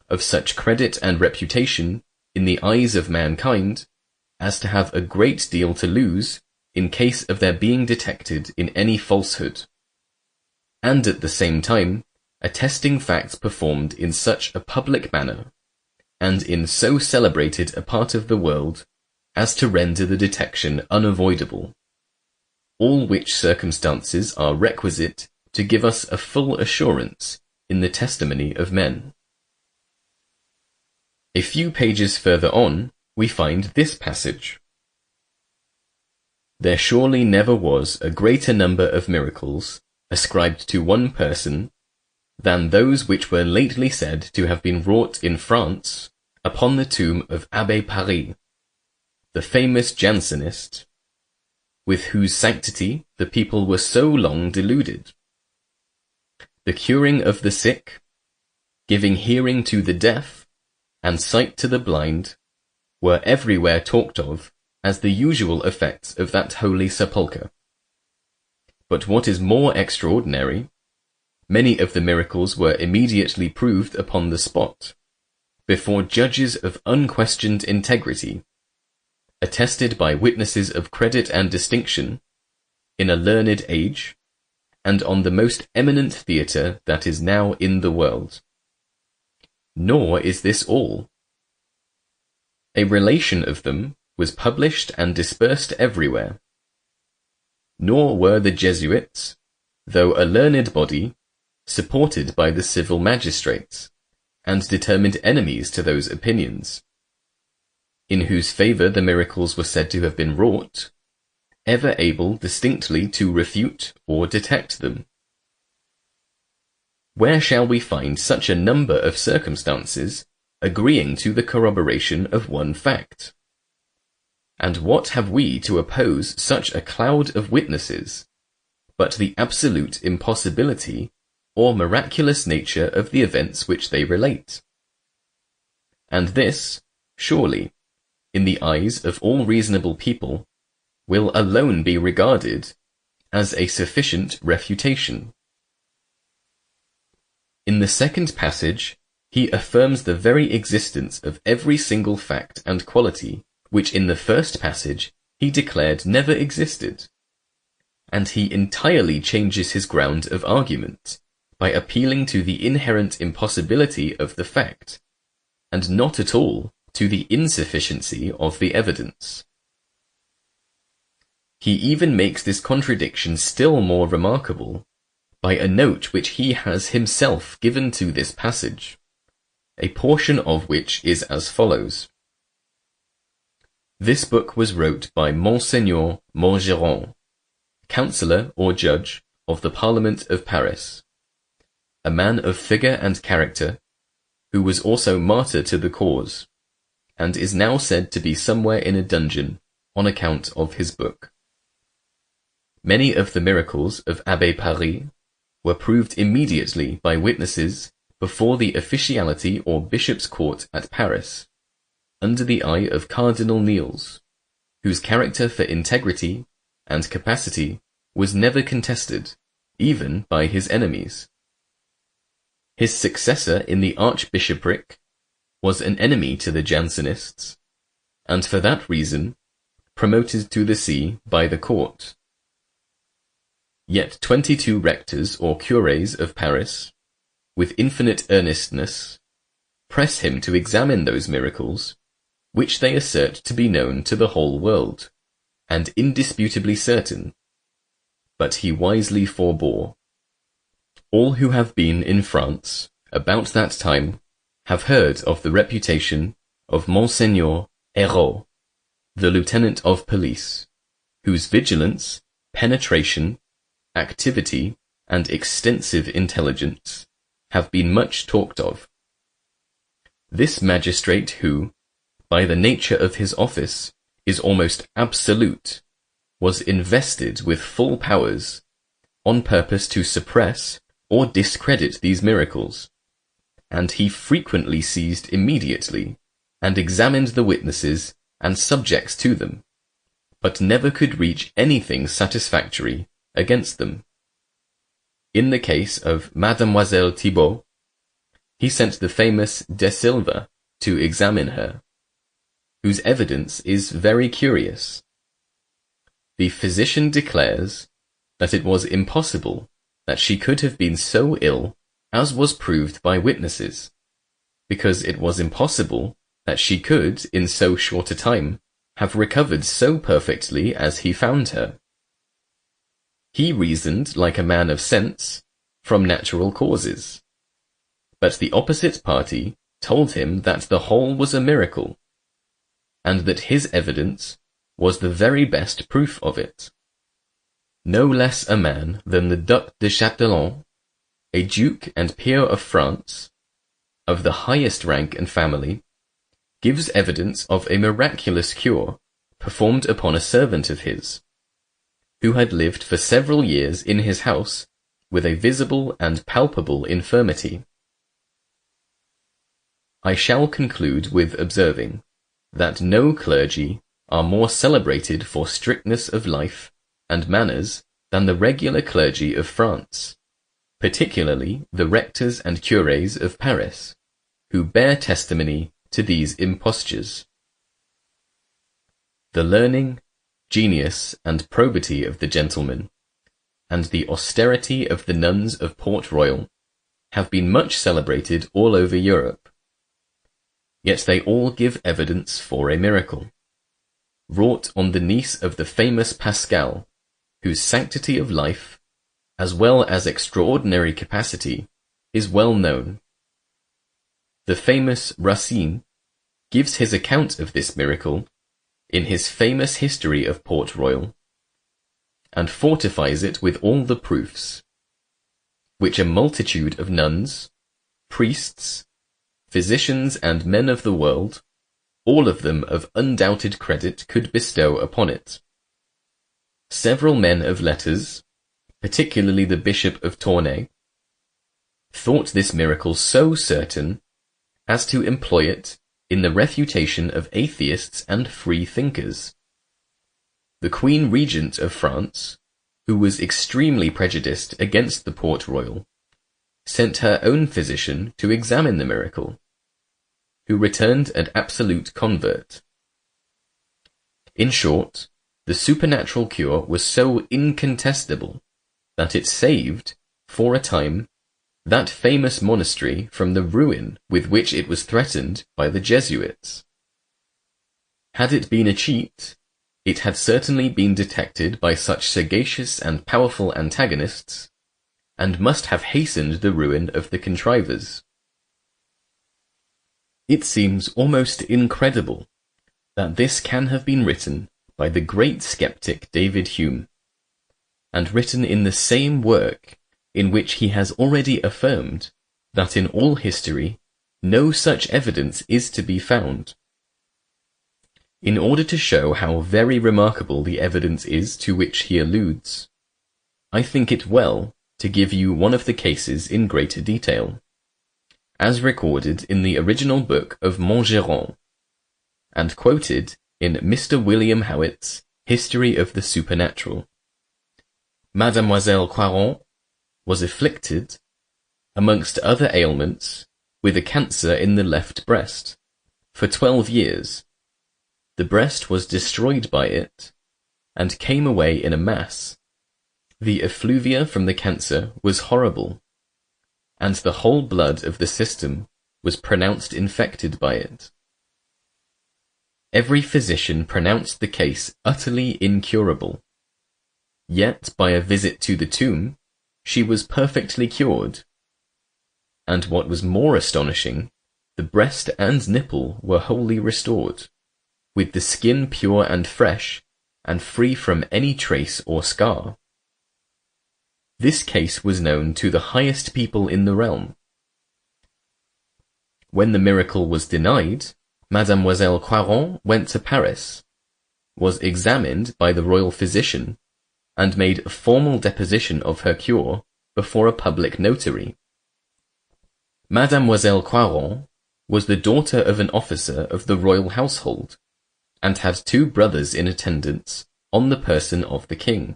of such credit and reputation in the eyes of mankind as to have a great deal to lose in case of their being detected in any falsehood, and at the same time attesting facts performed in such a public manner, and in so celebrated a part of the world as to render the detection unavoidable, all which circumstances are requisite to give us a full assurance in the testimony of men. A few pages further on, we find this passage. There surely never was a greater number of miracles ascribed to one person than those which were lately said to have been wrought in France upon the tomb of Abbé Paris, the famous Jansenist, with whose sanctity the people were so long deluded. The curing of the sick, giving hearing to the deaf, and sight to the blind, were everywhere talked of as the usual effects of that holy sepulchre. But what is more extraordinary, many of the miracles were immediately proved upon the spot, before judges of unquestioned integrity, attested by witnesses of credit and distinction, in a learned age, and on the most eminent theatre that is now in the world. Nor is this all. A relation of them was published and dispersed everywhere. Nor were the Jesuits, though a learned body, supported by the civil magistrates, and determined enemies to those opinions, in whose favour the miracles were said to have been wrought, ever able distinctly to refute or detect them. Where shall we find such a number of circumstances agreeing to the corroboration of one fact? And what have we to oppose such a cloud of witnesses, but the absolute impossibility or miraculous nature of the events which they relate? And this, surely, in the eyes of all reasonable people, will alone be regarded as a sufficient refutation. In the second passage, he affirms the very existence of every single fact and quality which in the first passage he declared never existed, and he entirely changes his ground of argument by appealing to the inherent impossibility of the fact, and not at all to the insufficiency of the evidence. He even makes this contradiction still more remarkable by a note which he has himself given to this passage, a portion of which is as follows. This book was wrote by Monseigneur Montgeron, councillor or judge of the Parliament of Paris, a man of figure and character, who was also martyr to the cause, and is now said to be somewhere in a dungeon on account of his book. Many of the miracles of Abbé Paris were proved immediately by witnesses before the officiality or bishop's court at Paris, under the eye of Cardinal Niels, whose character for integrity and capacity was never contested, even by his enemies. His successor in the archbishopric was an enemy to the Jansenists, and for that reason promoted to the see by the court. Yet 22 rectors or cures of Paris, with infinite earnestness, press him to examine those miracles, which they assert to be known to the whole world, and indisputably certain. But he wisely forbore. All who have been in France about that time have heard of the reputation of Monseigneur Hérault, the lieutenant of police, whose vigilance, penetration, activity, and extensive intelligence have been much talked of. This magistrate who, by the nature of his office, is almost absolute, was invested with full powers, on purpose to suppress or discredit these miracles, and he frequently seized immediately, and examined the witnesses and subjects to them, but never could reach anything satisfactory against them. In the case of Mademoiselle Thibault, he sent the famous De Silva to examine her, whose evidence is very curious. The physician declares that it was impossible that she could have been so ill as was proved by witnesses, because it was impossible that she could, in so short a time, have recovered so perfectly as he found her. He reasoned like a man of sense, from natural causes. But the opposite party told him that the whole was a miracle, and that his evidence was the very best proof of it. No less a man than the Duc de Châtillon, a duke and peer of France, of the highest rank and family, gives evidence of a miraculous cure performed upon a servant of his, who had lived for several years in his house with a visible and palpable infirmity. I shall conclude with observing that no clergy are more celebrated for strictness of life and manners than the regular clergy of France, particularly the rectors and cures of Paris, who bear testimony to these impostures. The learning, genius, and probity of the gentlemen, and the austerity of the nuns of Port Royal, have been much celebrated all over Europe. Yet they all give evidence for a miracle, wrought on the niece of the famous Pascal, whose sanctity of life, as well as extraordinary capacity, is well known. The famous Racine gives his account of this miracle in his famous history of Port Royal, and fortifies it with all the proofs, which a multitude of nuns, priests, physicians, and men of the world, all of them of undoubted credit, could bestow upon it. Several men of letters, particularly the Bishop of Tournai, thought this miracle so certain as to employ it in the refutation of atheists and free thinkers. The Queen Regent of France, who was extremely prejudiced against the Port Royal, sent her own physician to examine the miracle, who returned an absolute convert. In short, the supernatural cure was so incontestable that it saved, for a time, that famous monastery from the ruin with which it was threatened by the Jesuits. Had it been a cheat, it had certainly been detected by such sagacious and powerful antagonists, and must have hastened the ruin of the contrivers. It seems almost incredible that this can have been written by the great skeptic David Hume, and written in the same work in which he has already affirmed that in all history no such evidence is to be found. In order to show how very remarkable the evidence is to which he alludes, I think it well to give you one of the cases in greater detail, as recorded in the original book of Montgeron, and quoted in Mr. William Howitt's History of the Supernatural. Mademoiselle Quarron was afflicted, amongst other ailments, with a cancer in the left breast, for 12 years. The breast was destroyed by it, and came away in a mass, The effluvia from the cancer was horrible, and the whole blood of the system was pronounced infected by it. Every physician pronounced the case utterly incurable. Yet by a visit to the tomb, she was perfectly cured. And what was more astonishing, the breast and nipple were wholly restored, with the skin pure and fresh, and free from any trace or scar. This case was known to the highest people in the realm. When the miracle was denied, Mademoiselle Coiron went to Paris, was examined by the royal physician, and made a formal deposition of her cure before a public notary. Mademoiselle Coiron was the daughter of an officer of the royal household, and had 2 brothers in attendance on the person of the king.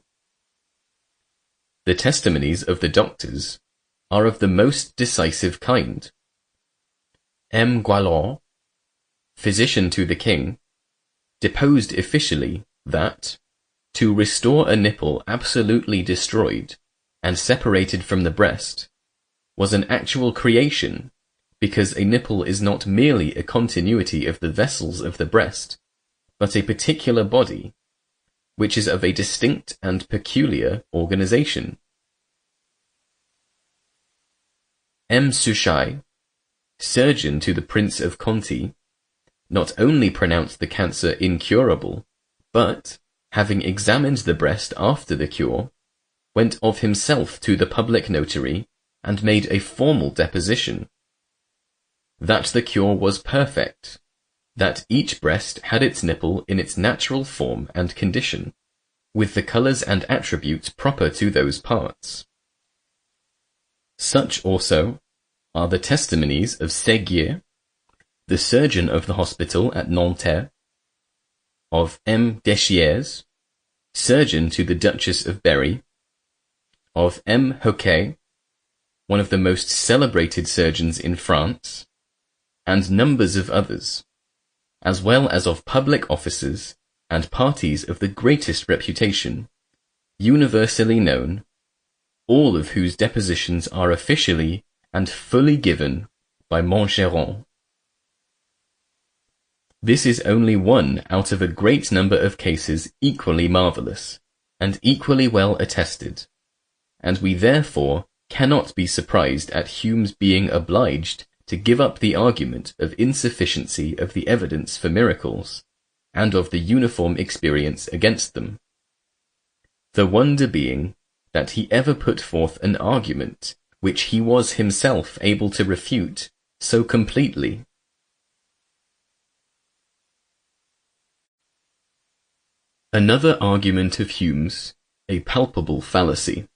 The testimonies of the doctors are of the most decisive kind. M. Gualon, physician to the king, deposed officially that, to restore a nipple absolutely destroyed and separated from the breast, was an actual creation, because a nipple is not merely a continuity of the vessels of the breast, but a particular body, which is of a distinct and peculiar organization. M. Suchai, surgeon to the Prince of Conti, not only pronounced the cancer incurable, but, having examined the breast after the cure, went of himself to the public notary and made a formal deposition. That the cure was perfect, that each breast had its nipple in its natural form and condition, with the colors and attributes proper to those parts. Such also are the testimonies of Séguier, the surgeon of the hospital at Nanterre, of M. Deschières, surgeon to the Duchess of Berry, of M. Hoquet, one of the most celebrated surgeons in France, and numbers of others, as well as of public officers and parties of the greatest reputation, universally known, all of whose depositions are officially and fully given by Montgeron. This is only one out of a great number of cases equally marvellous, and equally well attested, and we therefore cannot be surprised at Hume's being obliged to give up the argument of insufficiency of the evidence for miracles, and of the uniform experience against them. The wonder being that he ever put forth an argument which he was himself able to refute so completely. Another argument of Hume's, a palpable fallacy.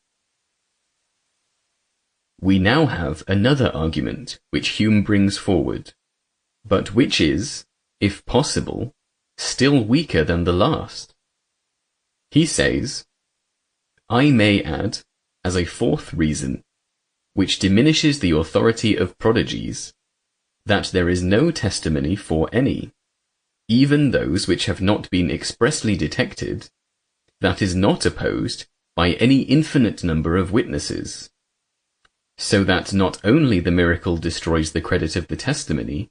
We now have another argument which Hume brings forward, but which is, if possible, still weaker than the last. He says, I may add, as a 4th reason, which diminishes the authority of prodigies, that there is no testimony for any, even those which have not been expressly detected, that is not opposed by any infinite number of witnesses, so that not only the miracle destroys the credit of the testimony,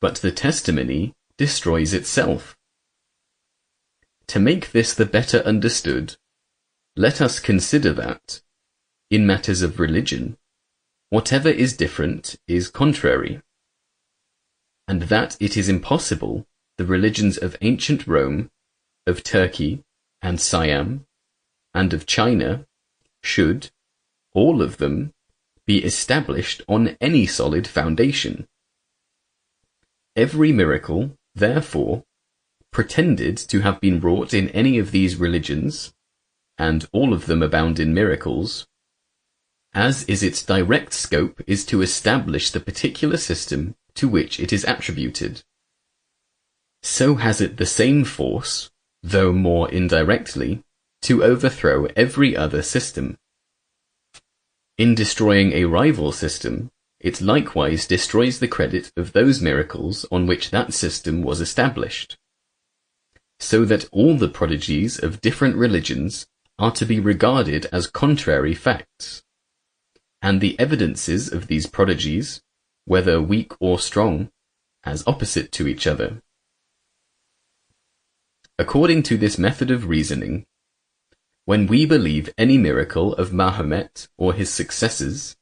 but the testimony destroys itself. To make this the better understood, let us consider that, in matters of religion, whatever is different is contrary, and that it is impossible the religions of ancient Rome, of Turkey and Siam, and of China should, all of them, be established on any solid foundation. Every miracle, therefore, pretended to have been wrought in any of these religions, and all of them abound in miracles, as is its direct scope is to establish the particular system to which it is attributed. So has it the same force, though more indirectly, to overthrow every other system. In destroying a rival system, it likewise destroys the credit of those miracles on which that system was established, so that all the prodigies of different religions are to be regarded as contrary facts, and the evidences of these prodigies, whether weak or strong, as opposite to each other. According to this method of reasoning, when we believe any miracle of Mahomet or his successors,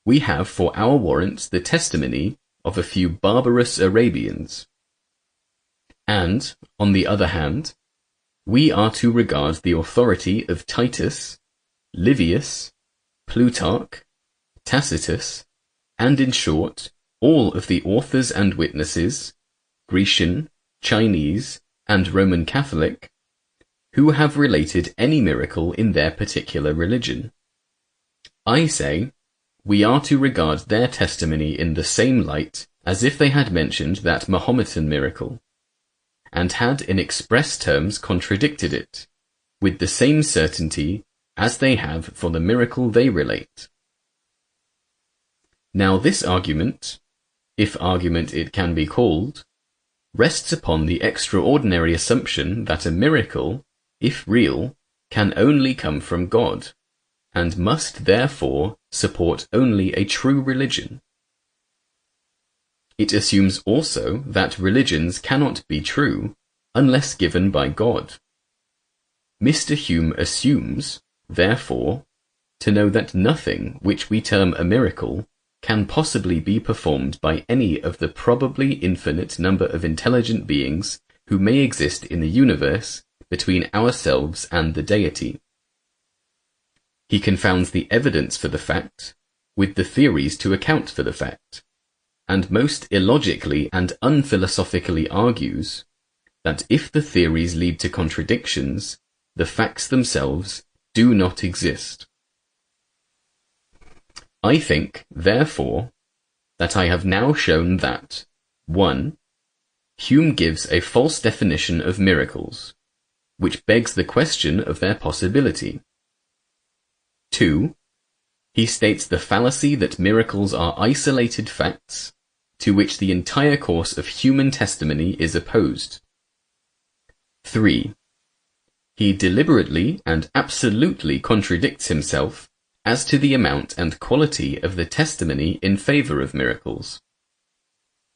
we have for our warrant the testimony of a few barbarous Arabians. And, on the other hand, we are to regard the authority of Titus, Livius, Plutarch, Tacitus, and in short, all of the authors and witnesses, Grecian, Chinese, and Roman Catholic, who have related any miracle in their particular religion. I say, we are to regard their testimony in the same light as if they had mentioned that Mahometan miracle, and had in express terms contradicted it, with the same certainty as they have for the miracle they relate. Now this argument, if argument it can be called, rests upon the extraordinary assumption that a miracle, if real, can only come from God, and must therefore support only a true religion. It assumes also that religions cannot be true unless given by God. Mr. Hume assumes, therefore, to know that nothing which we term a miracle can possibly be performed by any of the probably infinite number of intelligent beings who may exist in the universe between ourselves and the deity. He confounds the evidence for the fact with the theories to account for the fact, and most illogically and unphilosophically argues that if the theories lead to contradictions, the facts themselves do not exist. I think, therefore, that I have now shown that 1. Hume gives a false definition of miracles, which begs the question of their possibility. 2. He states the fallacy that miracles are isolated facts, to which the entire course of human testimony is opposed. 3. He deliberately and absolutely contradicts himself as to the amount and quality of the testimony in favor of miracles.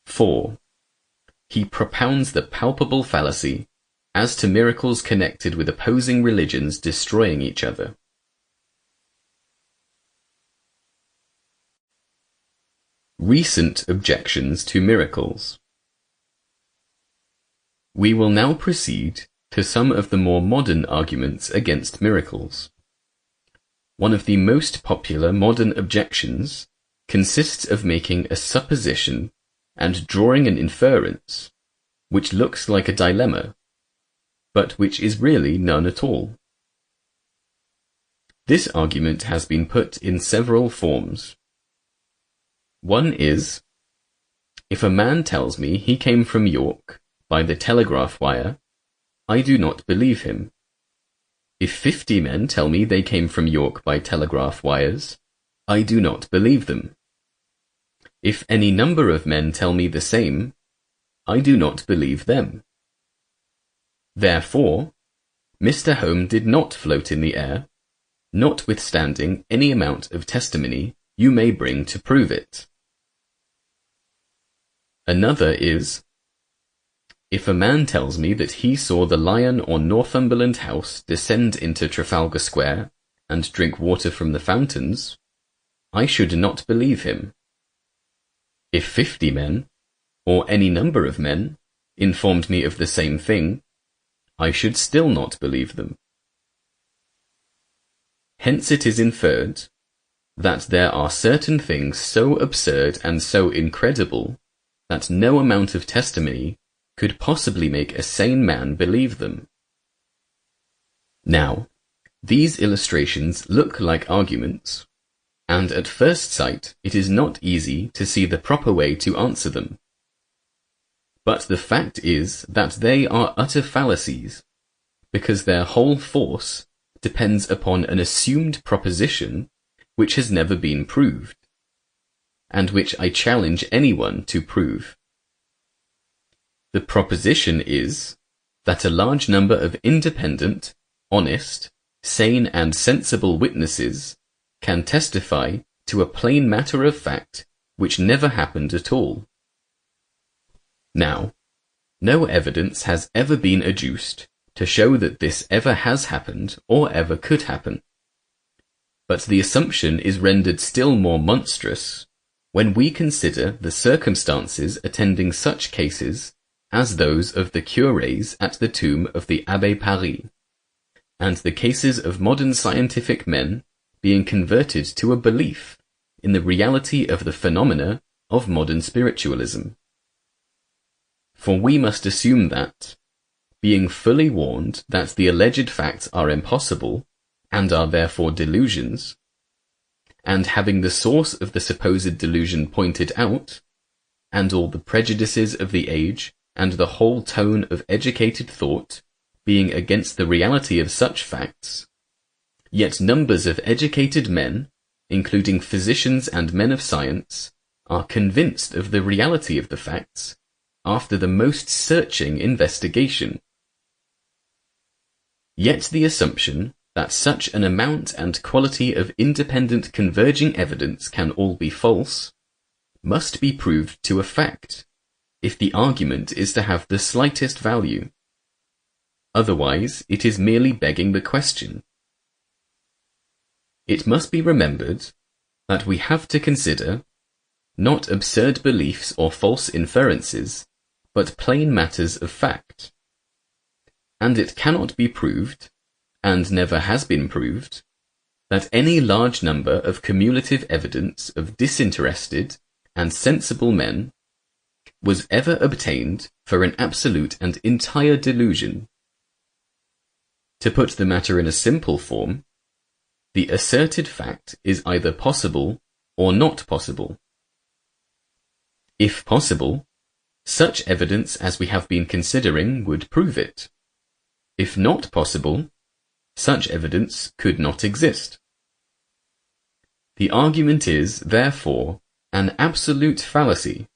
4. He propounds the palpable fallacy as to miracles connected with opposing religions destroying each other. Recent objections to miracles. We will now proceed to some of the more modern arguments against miracles. One of the most popular modern objections consists of making a supposition and drawing an inference, which looks like a dilemma, but which is really none at all. This argument has been put in several forms. One is, if a man tells me he came from York by the telegraph wire, I do not believe him. If 50 men tell me they came from York by telegraph wires, I do not believe them. If any number of men tell me the same, I do not believe them. Therefore, Mr. Home did not float in the air, notwithstanding any amount of testimony you may bring to prove it. Another is, if a man tells me that he saw the Lion or Northumberland House descend into Trafalgar Square and drink water from the fountains, I should not believe him. If 50 men, or any number of men, informed me of the same thing, I should still not believe them. Hence it is inferred that there are certain things so absurd and so incredible that no amount of testimony could possibly make a sane man believe them. Now, these illustrations look like arguments, and at first sight it is not easy to see the proper way to answer them. But the fact is that they are utter fallacies, because their whole force depends upon an assumed proposition which has never been proved, and which I challenge anyone to prove. The proposition is that a large number of independent, honest, sane and sensible witnesses can testify to a plain matter of fact which never happened at all. Now, no evidence has ever been adduced to show that this ever has happened or ever could happen. But the assumption is rendered still more monstrous when we consider the circumstances attending such cases as those of the cures at the tomb of the Abbé Paris, and the cases of modern scientific men being converted to a belief in the reality of the phenomena of modern spiritualism. For we must assume that, being fully warned that the alleged facts are impossible and are therefore delusions, and having the source of the supposed delusion pointed out, and all the prejudices of the age and the whole tone of educated thought being against the reality of such facts, yet numbers of educated men, including physicians and men of science, are convinced of the reality of the facts after the most searching investigation. Yet the assumption that such an amount and quality of independent converging evidence can all be false must be proved to a fact, if the argument is to have the slightest value. Otherwise, it is merely begging the question. It must be remembered that we have to consider not absurd beliefs or false inferences, but plain matters of fact. And it cannot be proved, and never has been proved, that any large number of cumulative evidence of disinterested and sensible men was ever obtained for an absolute and entire delusion. To put the matter in a simple form, the asserted fact is either possible or not possible. If possible, such evidence as we have been considering would prove it. If not possible, such evidence could not exist. The argument is, therefore, an absolute fallacy,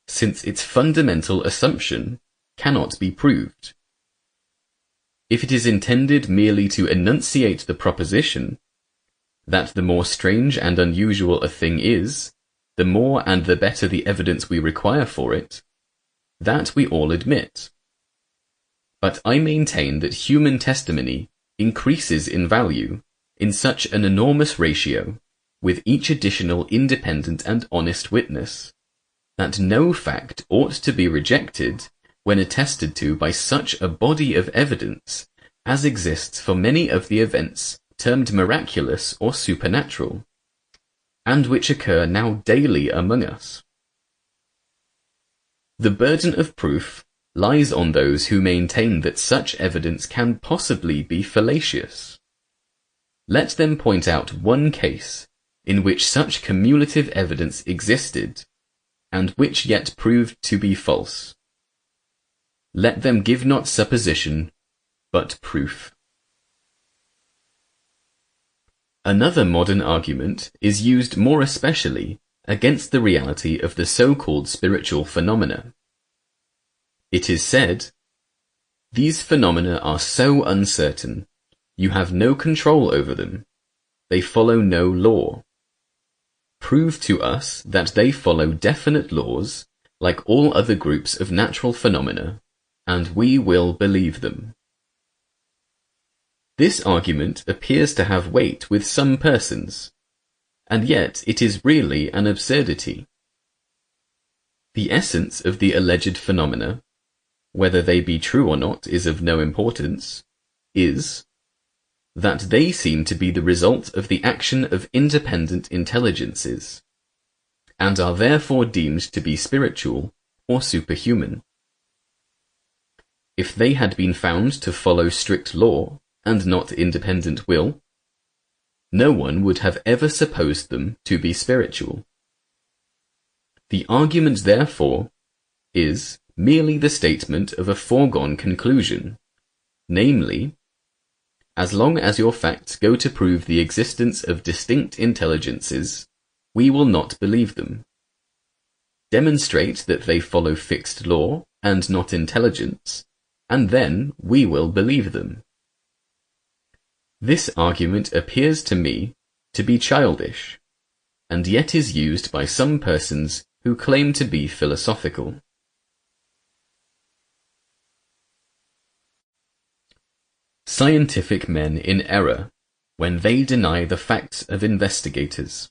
since its fundamental assumption cannot be proved. If it is intended merely to enunciate the proposition that the more strange and unusual a thing is, the more and the better the evidence we require for it, that we all admit. But I maintain that human testimony increases in value in such an enormous ratio with each additional independent and honest witness, that no fact ought to be rejected when attested to by such a body of evidence as exists for many of the events termed miraculous or supernatural, and which occur now daily among us. The burden of proof lies on those who maintain that such evidence can possibly be fallacious. Let them point out one case in which such cumulative evidence existed, and which yet proved to be false. Let them give not supposition, but proof. Another modern argument is used more especially against the reality of the so-called spiritual phenomena. It is said, "These phenomena are so uncertain, you have no control over them. They follow no law. Prove to us that they follow definite laws, like all other groups of natural phenomena, and we will believe them." This argument appears to have weight with some persons, and yet it is really an absurdity. The essence of the alleged phenomena, whether they be true or not is of no importance, is that they seem to be the result of the action of independent intelligences, and are therefore deemed to be spiritual or superhuman. If they had been found to follow strict law and not independent will, no one would have ever supposed them to be spiritual. The argument, therefore, is merely the statement of a foregone conclusion, namely, as long as your facts go to prove the existence of distinct intelligences, we will not believe them. Demonstrate that they follow fixed law and not intelligence, and then we will believe them. This argument appears to me to be childish, and yet is used by some persons who claim to be philosophical. Scientific men in error when they deny the facts of investigators.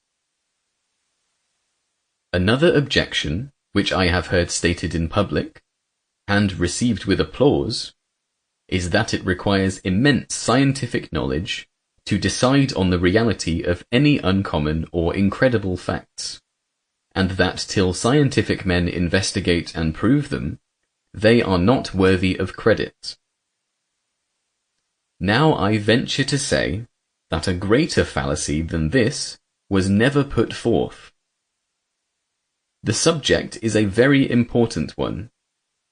Another objection, which I have heard stated in public, and received with applause, is that it requires immense scientific knowledge to decide on the reality of any uncommon or incredible facts, and that till scientific men investigate and prove them, they are not worthy of credit. Now I venture to say that a greater fallacy than this was never put forth. The subject is a very important one,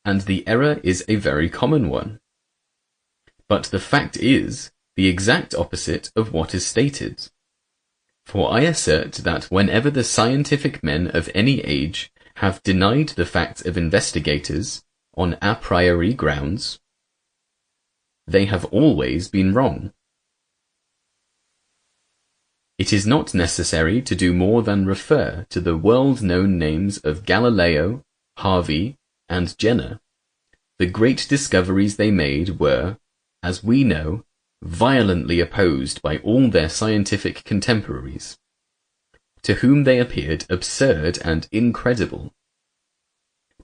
and the error is a very common one. But the fact is the exact opposite of what is stated. For I assert that whenever the scientific men of any age have denied the facts of investigators on a priori grounds, they have always been wrong. It is not necessary to do more than refer to the world-known names of Galileo, Harvey, and Jenner. The great discoveries they made were, as we know, violently opposed by all their scientific contemporaries, to whom they appeared absurd and incredible.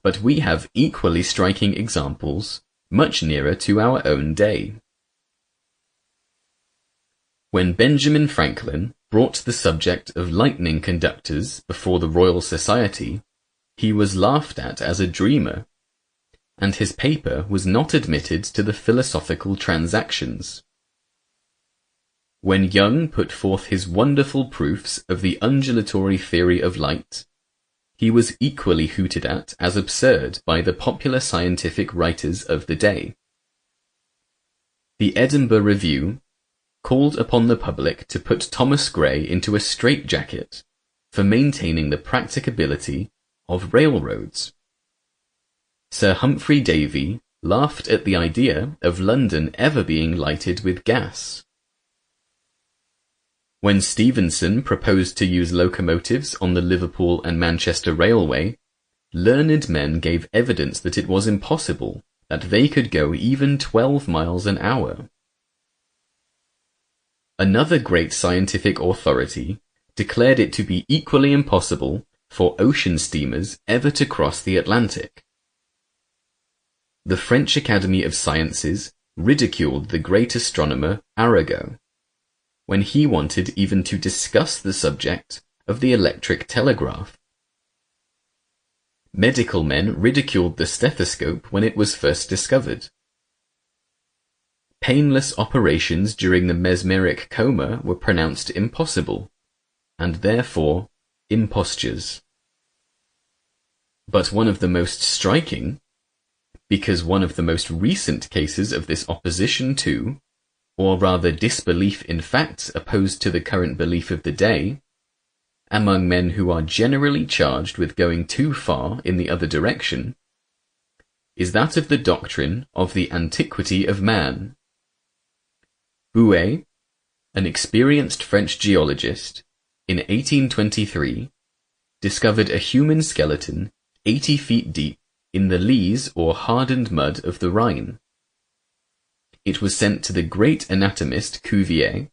But we have equally striking examples much nearer to our own day. When Benjamin Franklin brought the subject of lightning conductors before the Royal Society, he was laughed at as a dreamer, and his paper was not admitted to the Philosophical Transactions. When Young put forth his wonderful proofs of the undulatory theory of light, he was equally hooted at as absurd by the popular scientific writers of the day. The Edinburgh Review called upon the public to put Thomas Gray into a straitjacket for maintaining the practicability of railroads. Sir Humphrey Davy laughed at the idea of London ever being lighted with gas. When Stephenson proposed to use locomotives on the Liverpool and Manchester Railway, learned men gave evidence that it was impossible that they could go even 12 miles an hour. Another great scientific authority declared it to be equally impossible for ocean steamers ever to cross the Atlantic. The French Academy of Sciences ridiculed the great astronomer Arago when he wanted even to discuss the subject of the electric telegraph. Medical men ridiculed the stethoscope when it was first discovered. Painless operations during the mesmeric coma were pronounced impossible, and therefore impostures. But one of the most striking, because one of the most recent cases of this opposition to, or rather disbelief in facts opposed to the current belief of the day, among men who are generally charged with going too far in the other direction, is that of the doctrine of the antiquity of man. Bouet, an experienced French geologist, in 1823, discovered a human skeleton 80 feet deep in the lees or hardened mud of the Rhine. It was sent to the great anatomist Cuvier,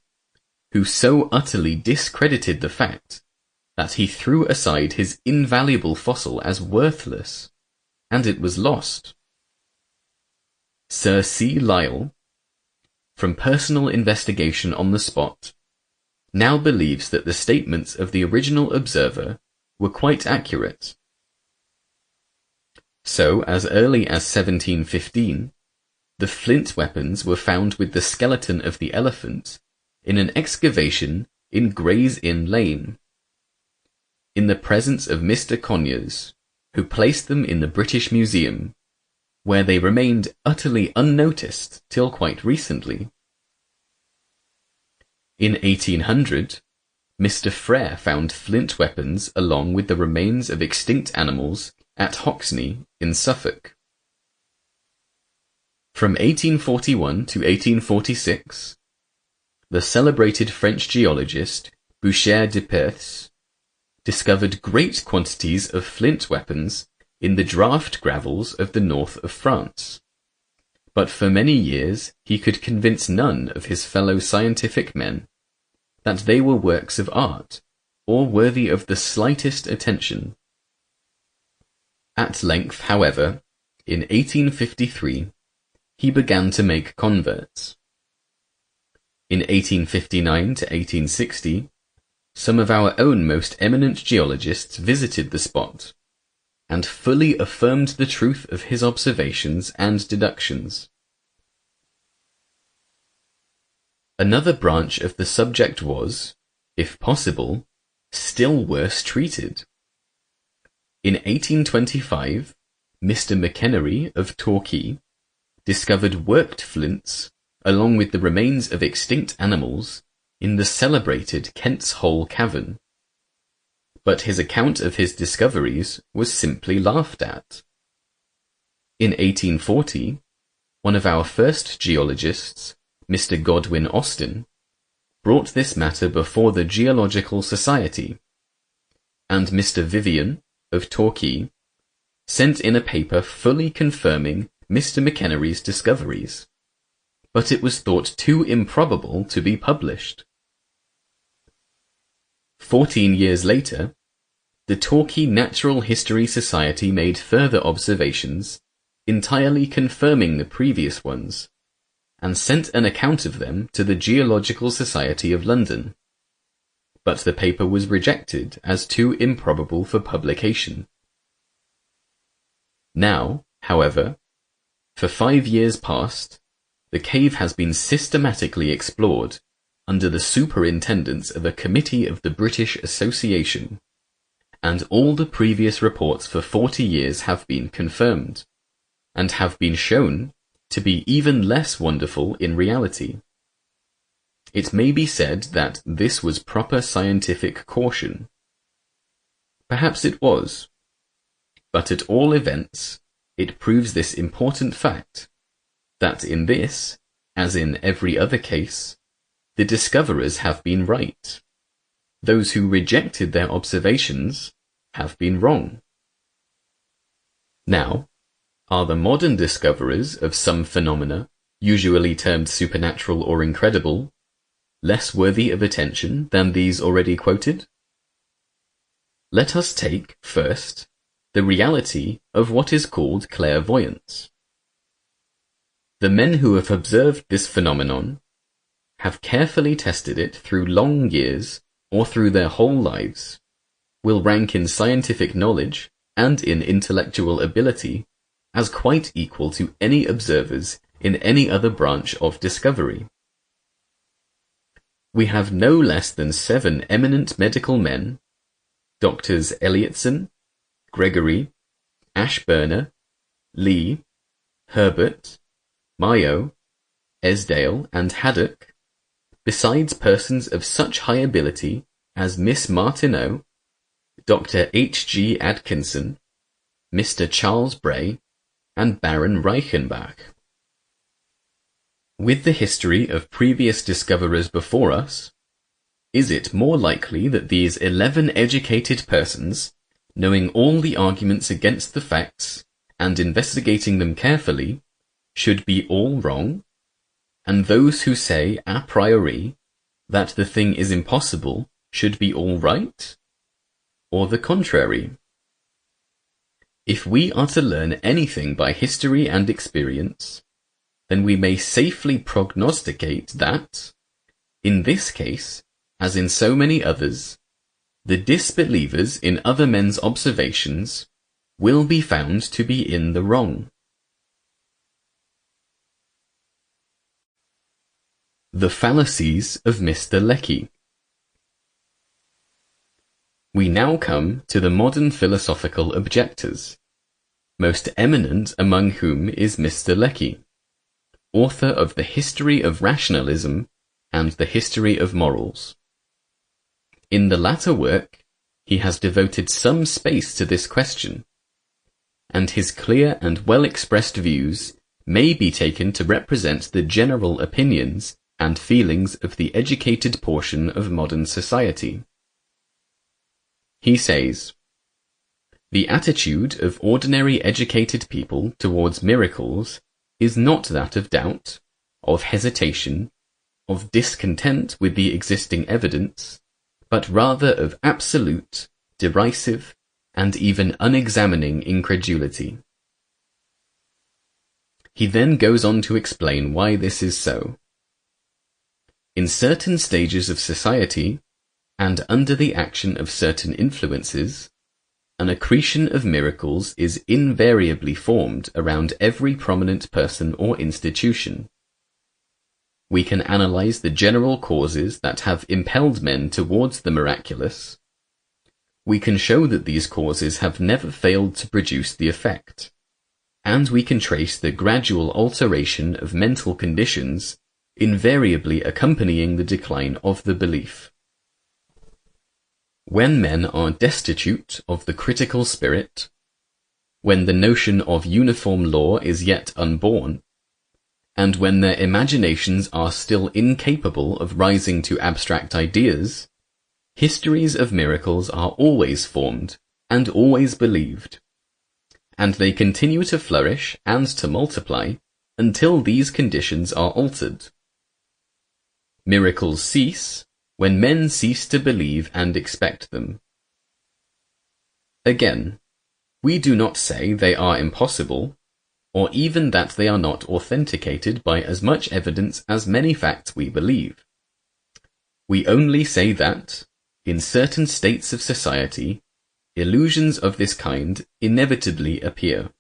who so utterly discredited the fact that he threw aside his invaluable fossil as worthless, and it was lost. Sir C. Lyell, from personal investigation on the spot, now believes that the statements of the original observer were quite accurate. So, as early as 1715, the flint weapons were found with the skeleton of the elephant in an excavation in Gray's Inn Lane, in the presence of Mr. Conyers, who placed them in the British Museum, where they remained utterly unnoticed till quite recently. In 1800, Mr. Frere found flint weapons along with the remains of extinct animals at Hoxney in Suffolk. From 1841 to 1846, the celebrated French geologist Boucher de Perthes discovered great quantities of flint weapons in the draft gravels of the north of France. But for many years he could convince none of his fellow scientific men that they were works of art, or worthy of the slightest attention. At length, however, in 1853, he began to make converts. In 1859 to 1860, some of our own most eminent geologists visited the spot, and fully affirmed the truth of his observations and deductions. Another branch of the subject was, if possible, still worse treated. In 1825, Mr. McKennery of Torquay discovered worked flints along with the remains of extinct animals in the celebrated Kent's Hole cavern. But his account of his discoveries was simply laughed at. In 1840, one of our first geologists, Mr. Godwin Austen, brought this matter before the Geological Society, and Mr. Vivian of Torquay sent in a paper fully confirming Mr. McKennery's discoveries, but it was thought too improbable to be published. 14 years later, the Torquay Natural History Society made further observations, entirely confirming the previous ones, and sent an account of them to the Geological Society of London. But the paper was rejected as too improbable for publication. Now, however, for 5 years past, the cave has been systematically explored under the superintendence of a committee of the British Association, and all the previous reports for 40 years have been confirmed, and have been shown to be even less wonderful in reality. It may be said that this was proper scientific caution. Perhaps it was, but at all events, it proves this important fact, that in this, as in every other case, the discoverers have been right. Those who rejected their observations have been wrong. Now, are the modern discoverers of some phenomena, usually termed supernatural or incredible, less worthy of attention than these already quoted? Let us take, first, the reality of what is called clairvoyance. The men who have observed this phenomenon have carefully tested it through long years or through their whole lives, will rank in scientific knowledge and in intellectual ability as quite equal to any observers in any other branch of discovery. We have no less than 7 eminent medical men, Doctors Elliotson, Gregory, Ashburner, Lee, Herbert, Mayo, Esdale, and Haddock, besides persons of such high ability as Miss Martineau, Dr. H. G. Atkinson, Mr. Charles Bray, and Baron Reichenbach. With the history of previous discoverers before us, is it more likely that these 11 educated persons, knowing all the arguments against the facts and investigating them carefully, should be all wrong, and those who say a priori that the thing is impossible should be all right? Or the contrary? If we are to learn anything by history and experience, then we may safely prognosticate that, in this case, as in so many others, the disbelievers in other men's observations will be found to be in the wrong. The fallacies of Mr. Lecky. We now come to the modern philosophical objectors, most eminent among whom is Mr. Lecky, author of The History of Rationalism and The History of Morals. In the latter work, he has devoted some space to this question, and his clear and well-expressed views may be taken to represent the general opinions and feelings of the educated portion of modern society. He says, "The attitude of ordinary educated people towards miracles is not that of doubt, of hesitation, of discontent with the existing evidence, but rather of absolute, derisive, and even unexamining incredulity." He then goes on to explain why this is so. In certain stages of society, and under the action of certain influences, an accretion of miracles is invariably formed around every prominent person or institution. We can analyze the general causes that have impelled men towards the miraculous. We can show that these causes have never failed to produce the effect, and we can trace the gradual alteration of mental conditions invariably accompanying the decline of the belief. When men are destitute of the critical spirit, when the notion of uniform law is yet unborn, and when their imaginations are still incapable of rising to abstract ideas, histories of miracles are always formed and always believed, and they continue to flourish and to multiply until these conditions are altered. Miracles cease when men cease to believe and expect them. Again, we do not say they are impossible, or even that they are not authenticated by as much evidence as many facts we believe. We only say that, in certain states of society, illusions of this kind inevitably appear.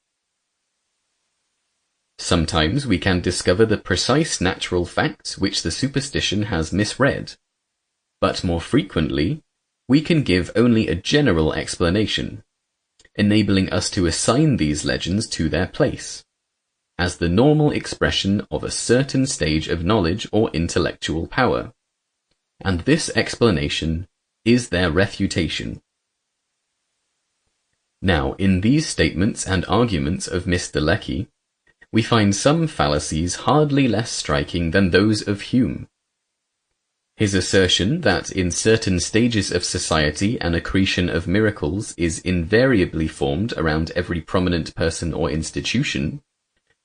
Sometimes we can discover the precise natural facts which the superstition has misread, but more frequently, we can give only a general explanation, enabling us to assign these legends to their place, as the normal expression of a certain stage of knowledge or intellectual power, and this explanation is their refutation. Now, in these statements and arguments of Mr. Lecky, we find some fallacies hardly less striking than those of Hume. His assertion that in certain stages of society an accretion of miracles is invariably formed around every prominent person or institution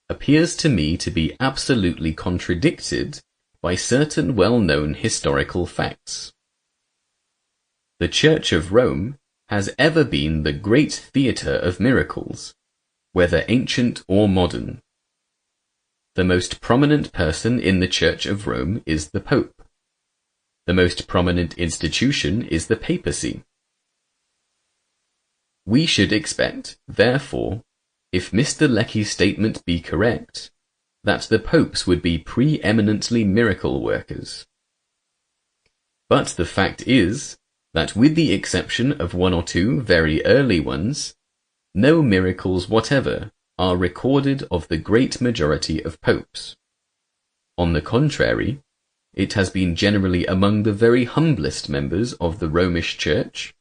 appears to me to be absolutely contradicted by certain well-known historical facts. The Church of Rome has ever been the great theatre of miracles, whether ancient or modern. The most prominent person in the Church of Rome is the Pope. The most prominent institution is the papacy. We should expect, therefore, if Mr. Lecky's statement be correct, that the popes would be pre-eminently miracle workers. But the fact is that with the exception of one or two very early ones, no miracles whatever are recorded of the great majority of popes. On the contrary, it has been generally among the very humblest members of the Romish Church,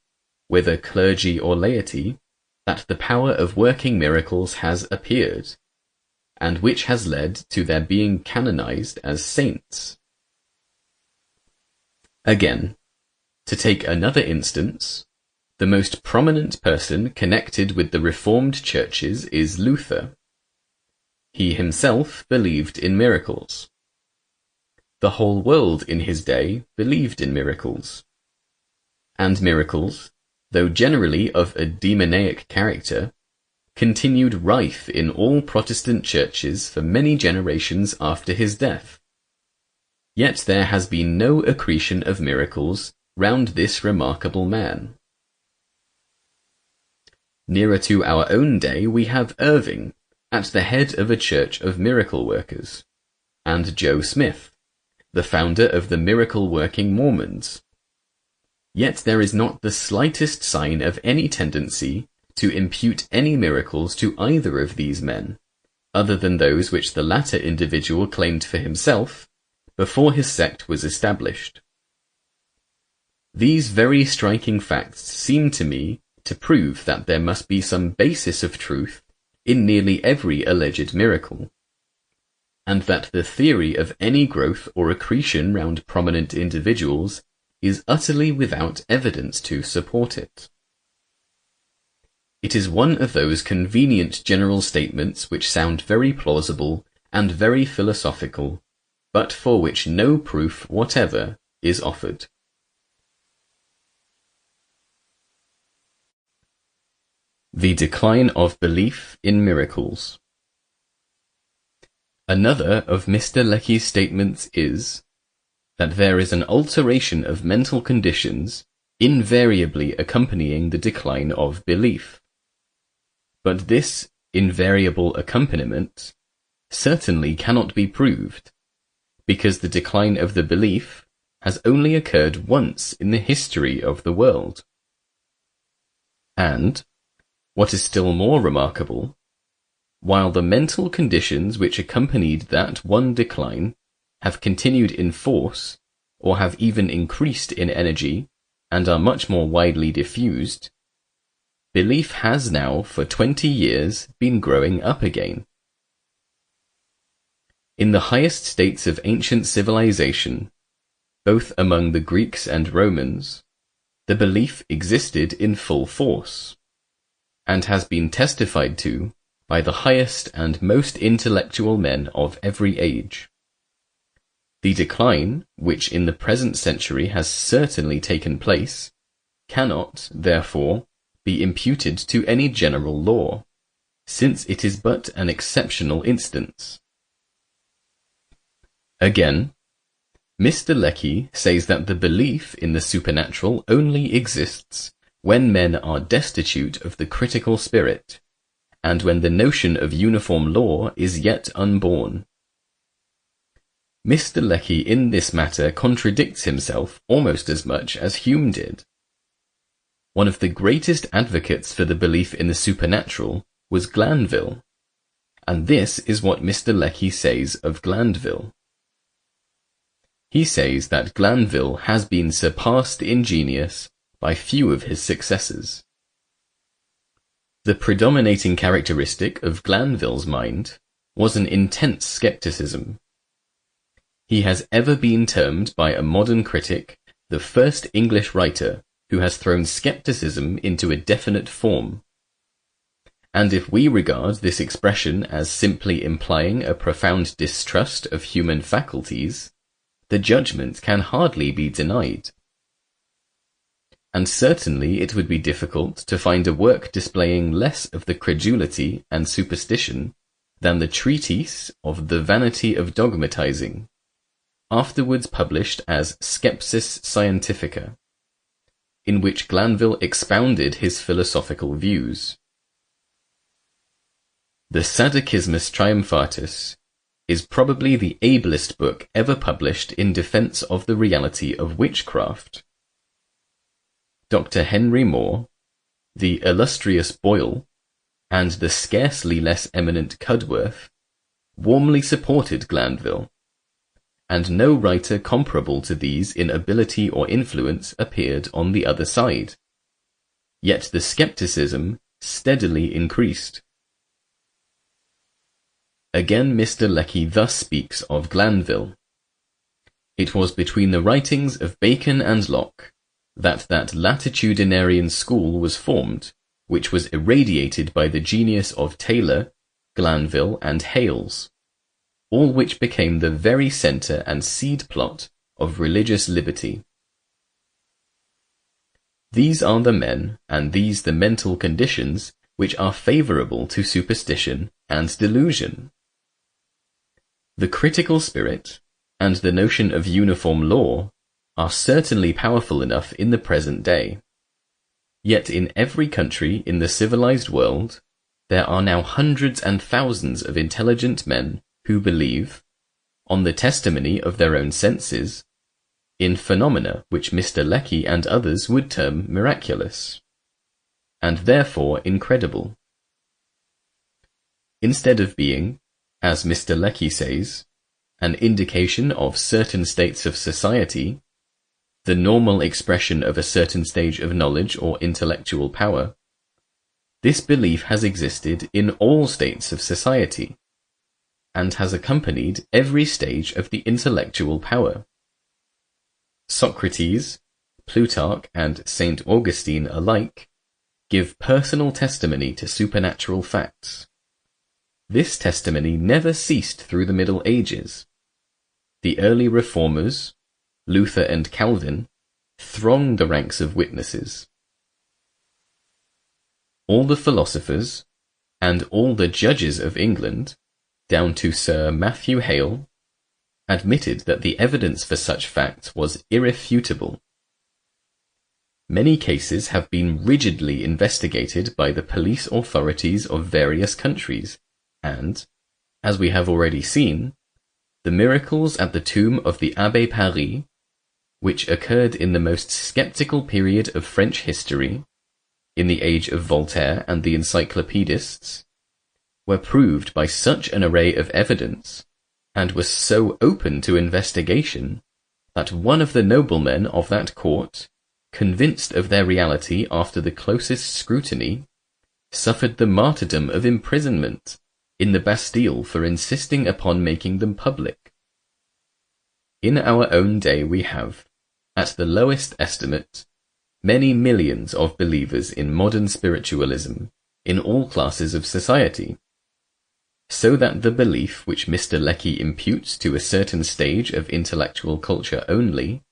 whether clergy or laity, that the power of working miracles has appeared, and which has led to their being canonized as saints. Again, to take another instance, the most prominent person connected with the Reformed churches is Luther. He himself believed in miracles. The whole world in his day believed in miracles. And miracles, though generally of a demoniac character, continued rife in all Protestant churches for many generations after his death. Yet there has been no accretion of miracles round this remarkable man. Nearer to our own day we have Irving, at the head of a church of miracle workers, and Joe Smith, the founder of the miracle-working Mormons. Yet there is not the slightest sign of any tendency to impute any miracles to either of these men, other than those which the latter individual claimed for himself before his sect was established. These very striking facts seem to me to prove that there must be some basis of truth in nearly every alleged miracle. and that the theory of any growth or accretion round prominent individuals is utterly without evidence to support it. It is one of those convenient general statements which sound very plausible and very philosophical, but for which no proof whatever is offered. The decline of belief in miracles. Another of Mr. Lecky's statements is that there is an alteration of mental conditions invariably accompanying the decline of belief. But this invariable accompaniment certainly cannot be proved, because the decline of the belief has only occurred once in the history of the world. And, what is still more remarkable, while the mental conditions which accompanied that one decline have continued in force, or have even increased in energy, and are much more widely diffused, belief has now for 20 years been growing up again. In the highest states of ancient civilization, both among the Greeks and Romans, the belief existed in full force, and has been testified to by the highest and most intellectual men of every age. The decline, which in the present century has certainly taken place, cannot, therefore, be imputed to any general law, since it is but an exceptional instance. Again, Mr. Lecky says that the belief in the supernatural only exists when men are destitute of the critical spirit, and when the notion of uniform law is yet unborn. Mr. Lecky in this matter contradicts himself almost as much as Hume did. One of the greatest advocates for the belief in the supernatural was Glanville, and this is what Mr. Lecky says of Glanville. He says that Glanville has been surpassed in genius by few of his successors. The predominating characteristic of Glanville's mind was an intense skepticism. He has ever been termed by a modern critic the first English writer who has thrown skepticism into a definite form. And if we regard this expression as simply implying a profound distrust of human faculties, the judgment can hardly be denied. And certainly it would be difficult to find a work displaying less of the credulity and superstition than the treatise of The Vanity of Dogmatizing, afterwards published as Skepsis Scientifica, in which Glanville expounded his philosophical views. The Sadducismus Triumphatus is probably the ablest book ever published in defense of the reality of witchcraft. Dr. Henry Moore, the illustrious Boyle, and the scarcely less eminent Cudworth warmly supported Glanville, and no writer comparable to these in ability or influence appeared on the other side. Yet the skepticism steadily increased. Again Mr. Lecky thus speaks of Glanville. It was between the writings of Bacon and Locke that latitudinarian school was formed, which was irradiated by the genius of Taylor, Glanville, and Hales, all which became the very centre and seed plot of religious liberty. These are the men, and these the mental conditions, which are favourable to superstition and delusion. The critical spirit, and the notion of uniform law, are certainly powerful enough in the present day. Yet in every country in the civilized world, there are now hundreds and thousands of intelligent men who believe, on the testimony of their own senses, in phenomena which Mr. Lecky and others would term miraculous, and therefore incredible. Instead of being, as Mr. Lecky says, an indication of certain states of society, the normal expression of a certain stage of knowledge or intellectual power, this belief has existed in all states of society, and has accompanied every stage of the intellectual power. Socrates, Plutarch, and St. Augustine alike give personal testimony to supernatural facts. This testimony never ceased through the Middle Ages. The early reformers, Luther and Calvin, thronged the ranks of witnesses. All the philosophers, and all the judges of England, down to Sir Matthew Hale, admitted that the evidence for such facts was irrefutable. Many cases have been rigidly investigated by the police authorities of various countries, and, as we have already seen, the miracles at the tomb of the Abbé Paris, which occurred in the most skeptical period of French history, in the age of Voltaire and the encyclopedists, were proved by such an array of evidence, and were so open to investigation, that one of the noblemen of that court, convinced of their reality after the closest scrutiny, suffered the martyrdom of imprisonment in the Bastille for insisting upon making them public. In our own day we have, at the lowest estimate, many millions of believers in modern spiritualism in all classes of society, so that the belief which Mr. Lecky imputes to a certain stage of intellectual culture only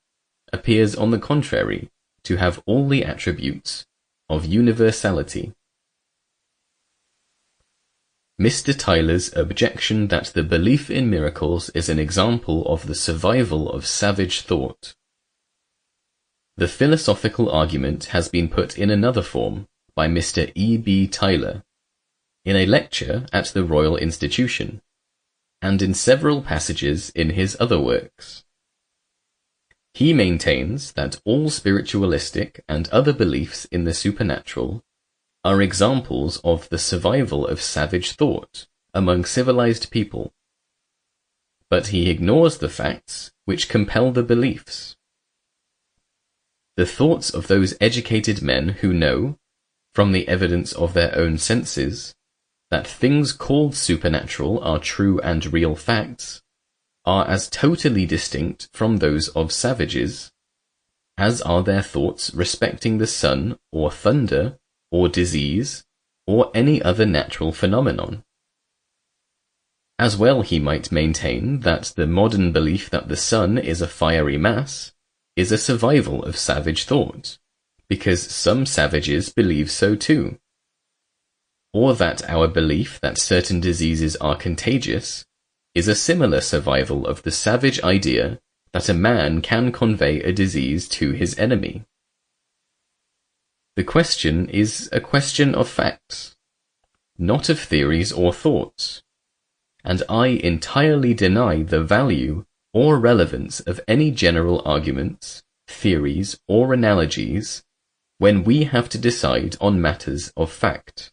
appears on the contrary to have all the attributes of universality. Mr. Tyler's objection that the belief in miracles is an example of the survival of savage thought. The philosophical argument has been put in another form by Mr. E. B. Tyler, in a lecture at the Royal Institution, and in several passages in his other works. He maintains that all spiritualistic and other beliefs in the supernatural are examples of the survival of savage thought among civilized people, but he ignores the facts which compel the beliefs. The thoughts of those educated men who know, from the evidence of their own senses, that things called supernatural are true and real facts, are as totally distinct from those of savages, as are their thoughts respecting the sun, or thunder, or disease, or any other natural phenomenon. As well he might maintain that the modern belief that the sun is a fiery mass is a survival of savage thought, because some savages believe so too, or that our belief that certain diseases are contagious is a similar survival of the savage idea that a man can convey a disease to his enemy. The question is a question of facts, not of theories or thoughts, and I entirely deny the value or relevance of any general arguments, theories, or analogies when we have to decide on matters of fact.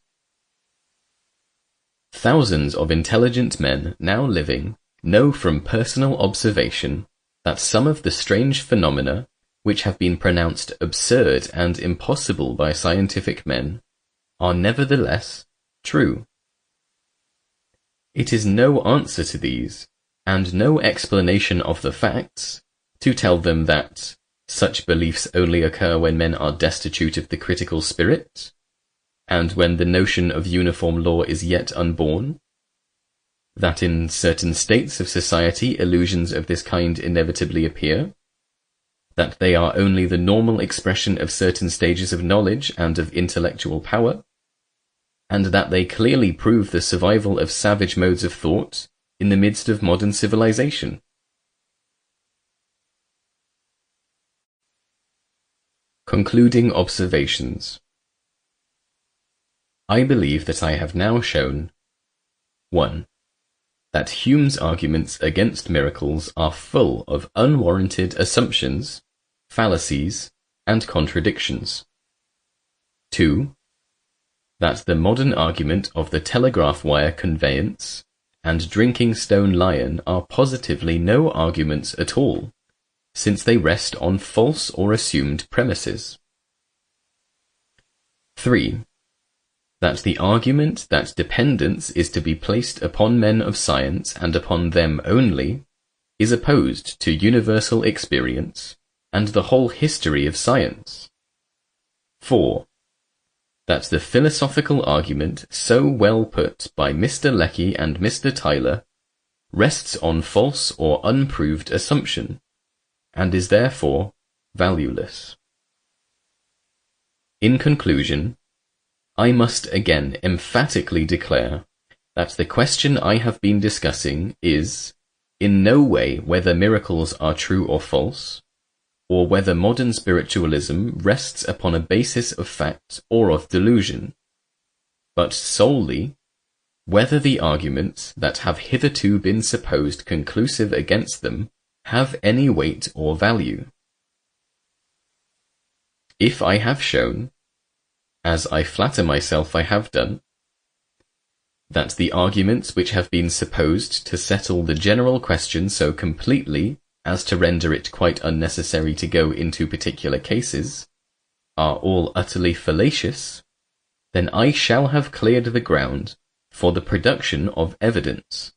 Thousands of intelligent men now living know from personal observation that some of the strange phenomena which have been pronounced absurd and impossible by scientific men are nevertheless true. It is no answer to these, and no explanation of the facts, to tell them that such beliefs only occur when men are destitute of the critical spirit, and when the notion of uniform law is yet unborn, that in certain states of society illusions of this kind inevitably appear, that they are only the normal expression of certain stages of knowledge and of intellectual power, and that they clearly prove the survival of savage modes of thought in the midst of modern civilization. Concluding observations. I believe that I have now shown 1. That Hume's arguments against miracles are full of unwarranted assumptions, fallacies, and contradictions. 2. That the modern argument of the telegraph wire conveyance and drinking stone lion are positively no arguments at all, since they rest on false or assumed premises. 3. that the argument that dependence is to be placed upon men of science and upon them only is opposed to universal experience and the whole history of science. 4. That the philosophical argument so well put by Mr. Lecky and Mr. Tyler rests on false or unproved assumption, and is therefore valueless. In conclusion, I must again emphatically declare that the question I have been discussing is, in no way whether miracles are true or false, or whether modern spiritualism rests upon a basis of fact or of delusion, but solely whether the arguments that have hitherto been supposed conclusive against them have any weight or value. If I have shown, as I flatter myself I have done, that the arguments which have been supposed to settle the general question so completely as to render it quite unnecessary to go into particular cases, are all utterly fallacious, then I shall have cleared the ground for the production of evidence,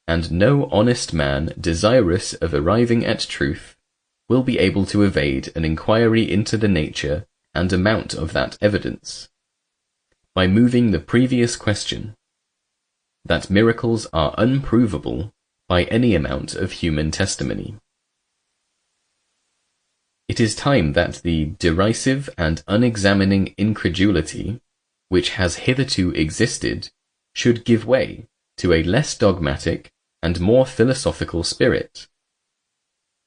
and no honest man desirous of arriving at truth will be able to evade an inquiry into the nature and amount of that evidence, by moving the previous question, that miracles are unprovable by any amount of human testimony. It is time that the derisive and unexamining incredulity which has hitherto existed should give way to a less dogmatic and more philosophical spirit,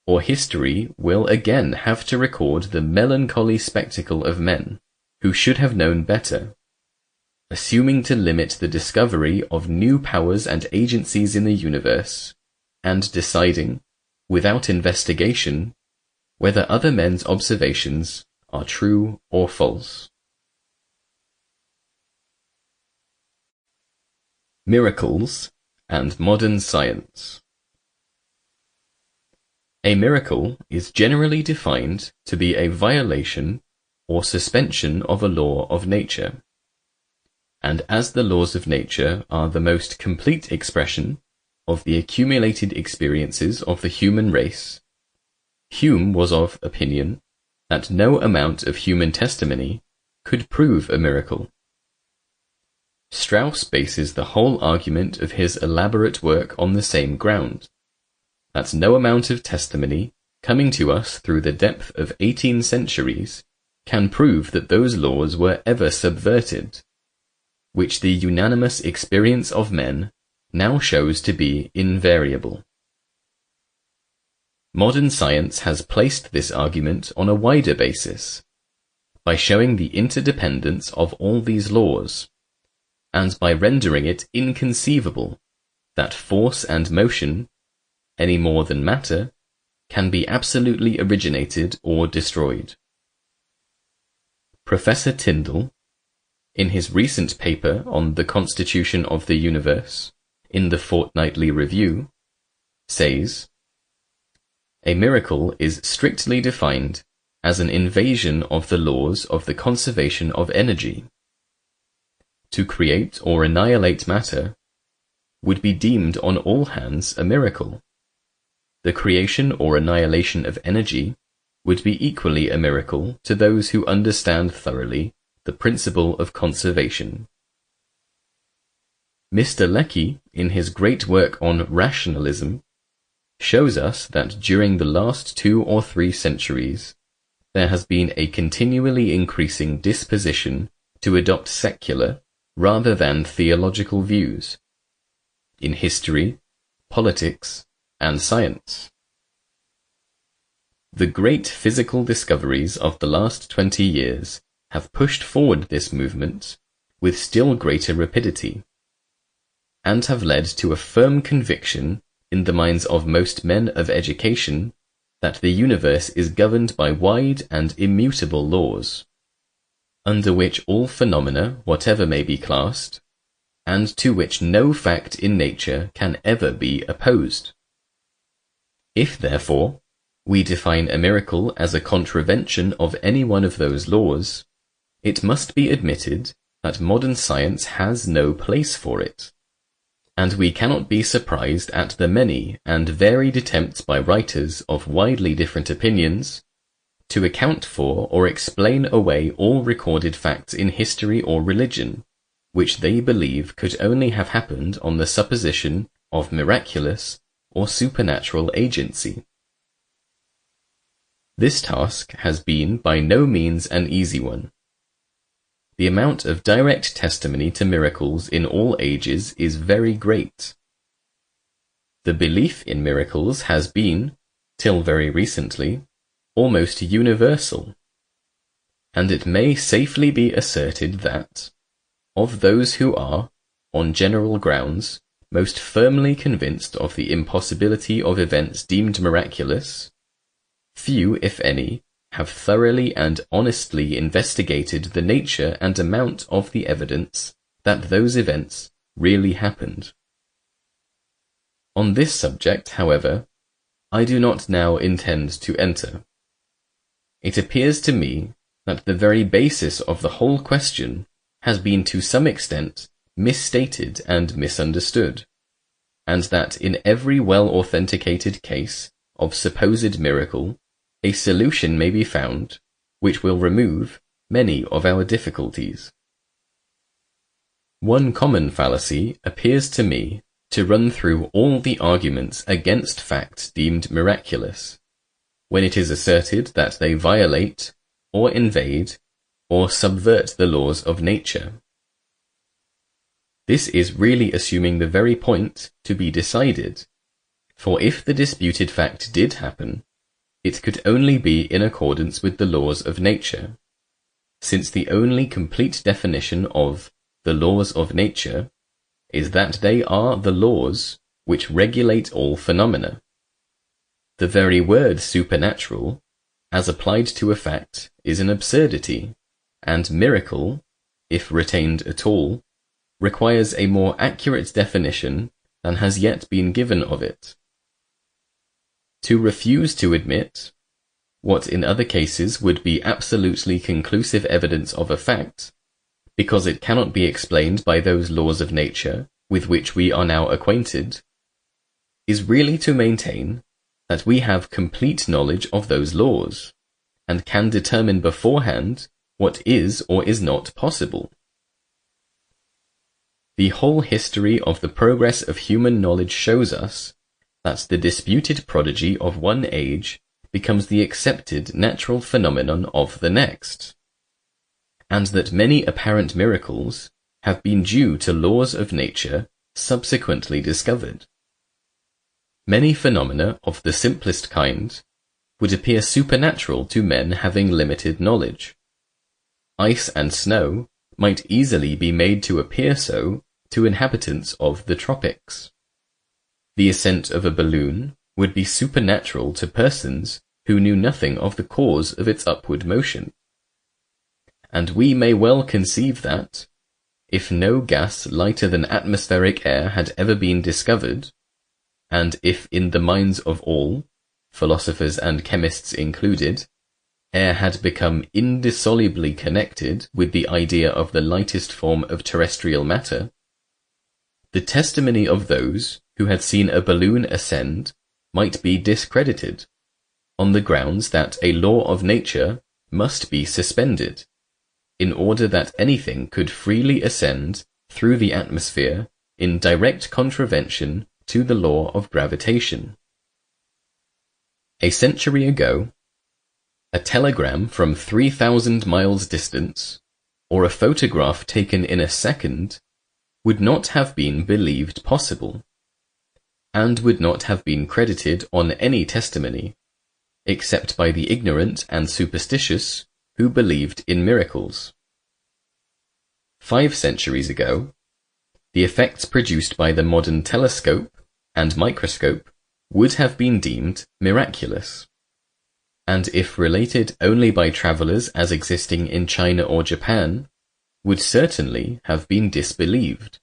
or history will again have to record the melancholy spectacle of men who should have known better, assuming to limit the discovery of new powers and agencies in the universe, and deciding, without investigation, whether other men's observations are true or false. Miracles and modern science. A miracle is generally defined to be a violation or suspension of a law of nature, and as the laws of nature are the most complete expression of the accumulated experiences of the human race, Hume was of opinion that no amount of human testimony could prove a miracle. Strauss bases the whole argument of his elaborate work on the same ground, that no amount of testimony coming to us through the depth of 18 centuries can prove that those laws were ever subverted, which the unanimous experience of men now shows to be invariable. Modern science has placed this argument on a wider basis, by showing the interdependence of all these laws, and by rendering it inconceivable that force and motion, any more than matter, can be absolutely originated or destroyed. Professor Tyndall, in his recent paper on the constitution of the universe, in the Fortnightly Review, says, "A miracle is strictly defined as an invasion of the laws of the conservation of energy. To create or annihilate matter would be deemed on all hands a miracle. The creation or annihilation of energy would be equally a miracle to those who understand thoroughly the principle of conservation." Mr. Lecky, in his great work on rationalism, shows us that during the last 2 or 3 centuries there has been a continually increasing disposition to adopt secular rather than theological views in history, politics, and science. The great physical discoveries of the last 20 years have pushed forward this movement with still greater rapidity, and have led to a firm conviction in the minds of most men of education that the universe is governed by wide and immutable laws, under which all phenomena, whatever may be classed, and to which no fact in nature can ever be opposed. If, therefore, we define a miracle as a contravention of any one of those laws, it must be admitted that modern science has no place for it, and we cannot be surprised at the many and varied attempts by writers of widely different opinions to account for or explain away all recorded facts in history or religion, which they believe could only have happened on the supposition of miraculous or supernatural agency. This task has been by no means an easy one. The amount of direct testimony to miracles in all ages is very great. The belief in miracles has been, till very recently, almost universal, and it may safely be asserted that, of those who are, on general grounds, most firmly convinced of the impossibility of events deemed miraculous, few, if any, have thoroughly and honestly investigated the nature and amount of the evidence that those events really happened. On this subject, however, I do not now intend to enter. It appears to me that the very basis of the whole question has been to some extent misstated and misunderstood, and that in every well-authenticated case of supposed miracle, a solution may be found which will remove many of our difficulties. One common fallacy appears to me to run through all the arguments against facts deemed miraculous, when it is asserted that they violate, or invade, or subvert the laws of nature. This is really assuming the very point to be decided, for if the disputed fact did happen, it could only be in accordance with the laws of nature, since the only complete definition of the laws of nature is that they are the laws which regulate all phenomena. The very word supernatural, as applied to a fact, is an absurdity, and miracle, if retained at all, requires a more accurate definition than has yet been given of it. To refuse to admit, what in other cases would be absolutely conclusive evidence of a fact, because it cannot be explained by those laws of nature with which we are now acquainted, is really to maintain that we have complete knowledge of those laws, and can determine beforehand what is or is not possible. The whole history of the progress of human knowledge shows us that the disputed prodigy of one age becomes the accepted natural phenomenon of the next, and that many apparent miracles have been due to laws of nature subsequently discovered. Many phenomena of the simplest kind would appear supernatural to men having limited knowledge. Ice and snow might easily be made to appear so to inhabitants of the tropics. The ascent of a balloon would be supernatural to persons who knew nothing of the cause of its upward motion. And we may well conceive that, if no gas lighter than atmospheric air had ever been discovered, and if in the minds of all, philosophers and chemists included, air had become indissolubly connected with the idea of the lightest form of terrestrial matter, the testimony of those who had seen a balloon ascend might be discredited, on the grounds that a law of nature must be suspended, in order that anything could freely ascend through the atmosphere in direct contravention to the law of gravitation. A century ago, a telegram from 3,000 miles distance, or a photograph taken in a second, would not have been believed possible, and would not have been credited on any testimony, except by the ignorant and superstitious who believed in miracles. 5 centuries ago, the effects produced by the modern telescope and microscope would have been deemed miraculous, and if related only by travellers as existing in China or Japan, would certainly have been disbelieved.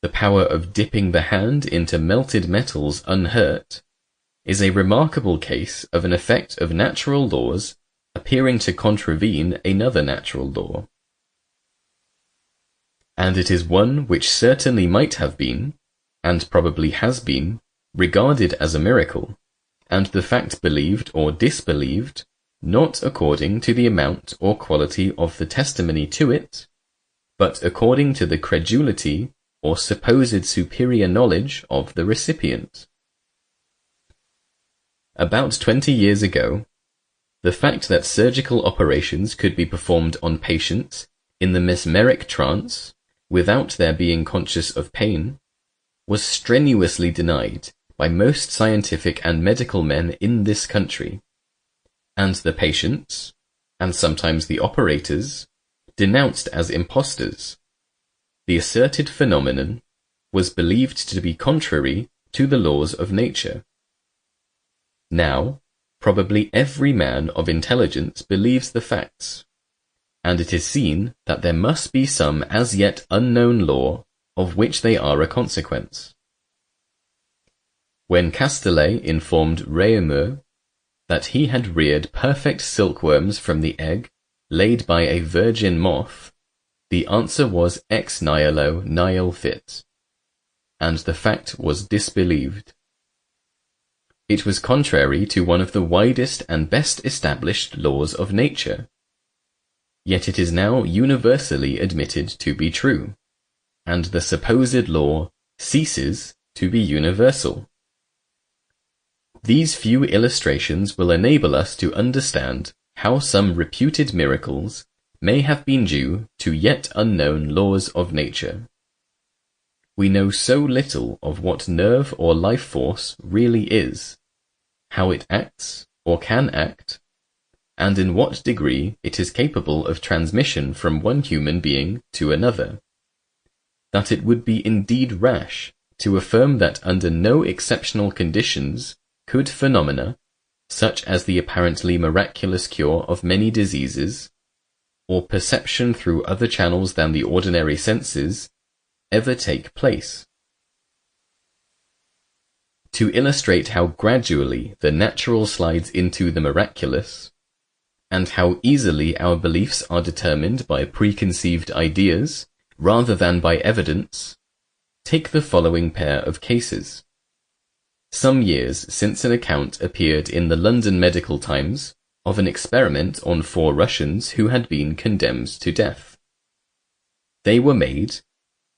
The power of dipping the hand into melted metals unhurt is a remarkable case of an effect of natural laws appearing to contravene another natural law, and it is one which certainly might have been, and probably has been, regarded as a miracle, and the fact believed or disbelieved, not according to the amount or quality of the testimony to it, but according to the credulity or supposed superior knowledge of the recipient. About 20 years ago, the fact that surgical operations could be performed on patients in the mesmeric trance without their being conscious of pain was strenuously denied by most scientific and medical men in this country, and the patients, and sometimes the operators, denounced as impostors. The asserted phenomenon was believed to be contrary to the laws of nature. Now, probably every man of intelligence believes the facts, and it is seen that there must be some as yet unknown law of which they are a consequence. When Castellet informed Réaumur that he had reared perfect silkworms from the egg laid by a virgin moth, the answer was ex nihilo nihil fit, and the fact was disbelieved. It was contrary to one of the widest and best established laws of nature. Yet it is now universally admitted to be true, and the supposed law ceases to be universal. These few illustrations will enable us to understand how some reputed miracles may have been due to yet unknown laws of nature. We know so little of what nerve or life force really is, how it acts or can act, and in what degree it is capable of transmission from one human being to another, that it would be indeed rash to affirm that under no exceptional conditions could phenomena, such as the apparently miraculous cure of many diseases, or perception through other channels than the ordinary senses, ever take place. To illustrate how gradually the natural slides into the miraculous, and how easily our beliefs are determined by preconceived ideas rather than by evidence, take the following pair of cases. Some years since an account appeared in the London Medical Times of an experiment on 4 Russians who had been condemned to death. They were made,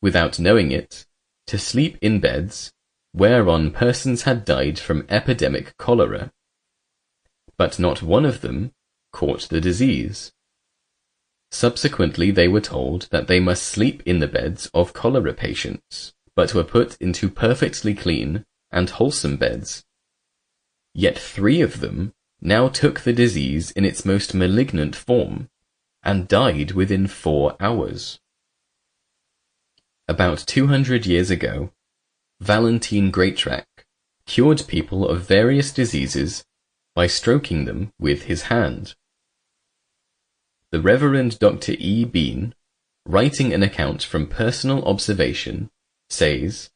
without knowing it, to sleep in beds whereon persons had died from epidemic cholera. But not one of them caught the disease. Subsequently they were told that they must sleep in the beds of cholera patients, but were put into perfectly clean and wholesome beds. Yet 3 of them now took the disease in its most malignant form, and died within 4 hours. About 200 years ago, Valentine Greatrack cured people of various diseases by stroking them with his hand. The Reverend Dr. E. Bean, writing an account from personal observation, says,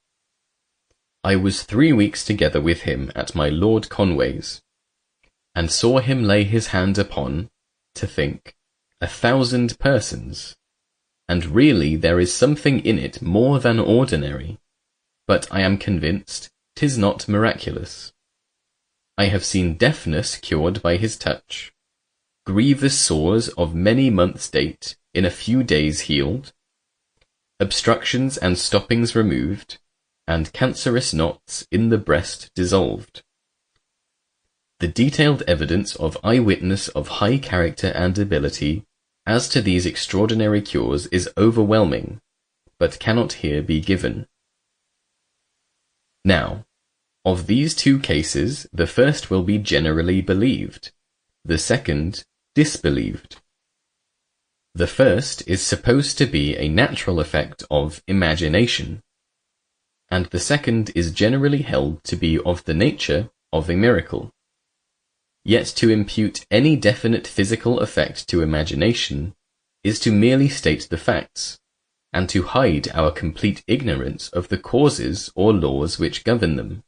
"I was 3 weeks together with him at my Lord Conway's, and saw him lay his hand upon, to think, 1,000 persons, and really there is something in it more than ordinary, but I am convinced 'tis not miraculous. I have seen deafness cured by his touch, grievous sores of many months' date in a few days healed, obstructions and stoppings removed, and cancerous knots in the breast dissolved." The detailed evidence of eyewitness of high character and ability as to these extraordinary cures is overwhelming, but cannot here be given. Now, of these 2 cases, the first will be generally believed, the second disbelieved. The first is supposed to be a natural effect of imagination, and the second is generally held to be of the nature of a miracle. Yet to impute any definite physical effect to imagination is to merely state the facts, and to hide our complete ignorance of the causes or laws which govern them,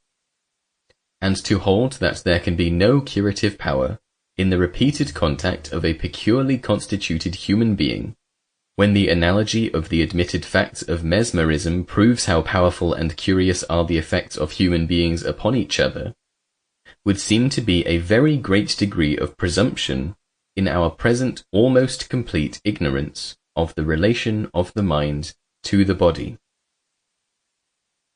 and to hold that there can be no curative power in the repeated contact of a peculiarly constituted human being when the analogy of the admitted facts of mesmerism proves how powerful and curious are the effects of human beings upon each other, would seem to be a very great degree of presumption in our present almost complete ignorance of the relation of the mind to the body.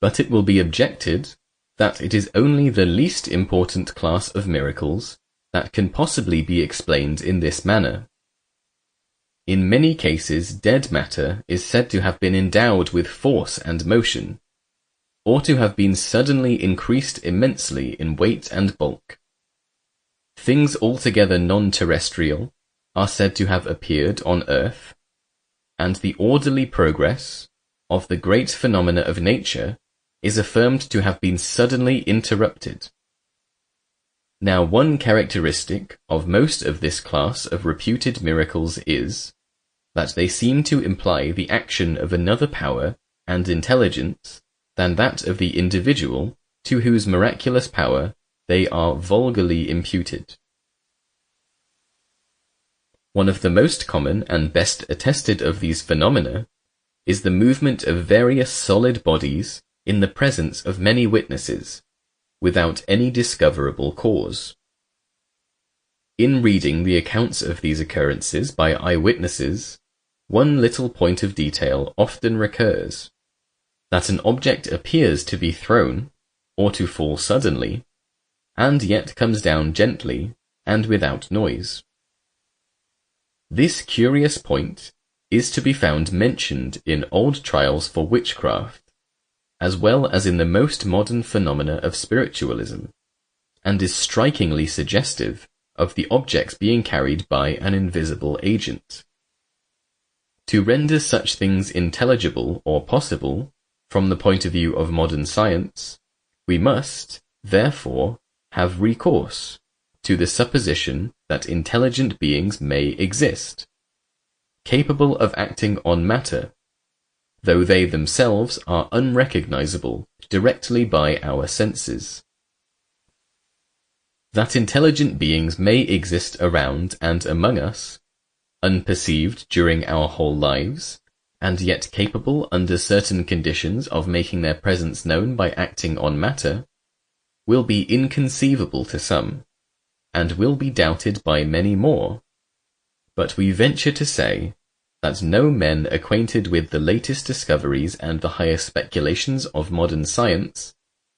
But it will be objected that it is only the least important class of miracles that can possibly be explained in this manner. In many cases, dead matter is said to have been endowed with force and motion, or to have been suddenly increased immensely in weight and bulk. Things altogether non-terrestrial are said to have appeared on earth, and the orderly progress of the great phenomena of nature is affirmed to have been suddenly interrupted. Now, one characteristic of most of this class of reputed miracles is that they seem to imply the action of another power and intelligence than that of the individual to whose miraculous power they are vulgarly imputed. One of the most common and best attested of these phenomena is the movement of various solid bodies in the presence of many witnesses, without any discoverable cause. In reading the accounts of these occurrences by eyewitnesses, one little point of detail often recurs, that an object appears to be thrown, or to fall suddenly, and yet comes down gently and without noise. This curious point is to be found mentioned in old trials for witchcraft, as well as in the most modern phenomena of spiritualism, and is strikingly suggestive of the objects being carried by an invisible agent. To render such things intelligible or possible, from the point of view of modern science, we must, therefore, have recourse to the supposition that intelligent beings may exist, capable of acting on matter, though they themselves are unrecognizable directly by our senses. That intelligent beings may exist around and among us, unperceived during our whole lives, and yet capable under certain conditions of making their presence known by acting on matter, will be inconceivable to some, and will be doubted by many more. But we venture to say that no men acquainted with the latest discoveries and the highest speculations of modern science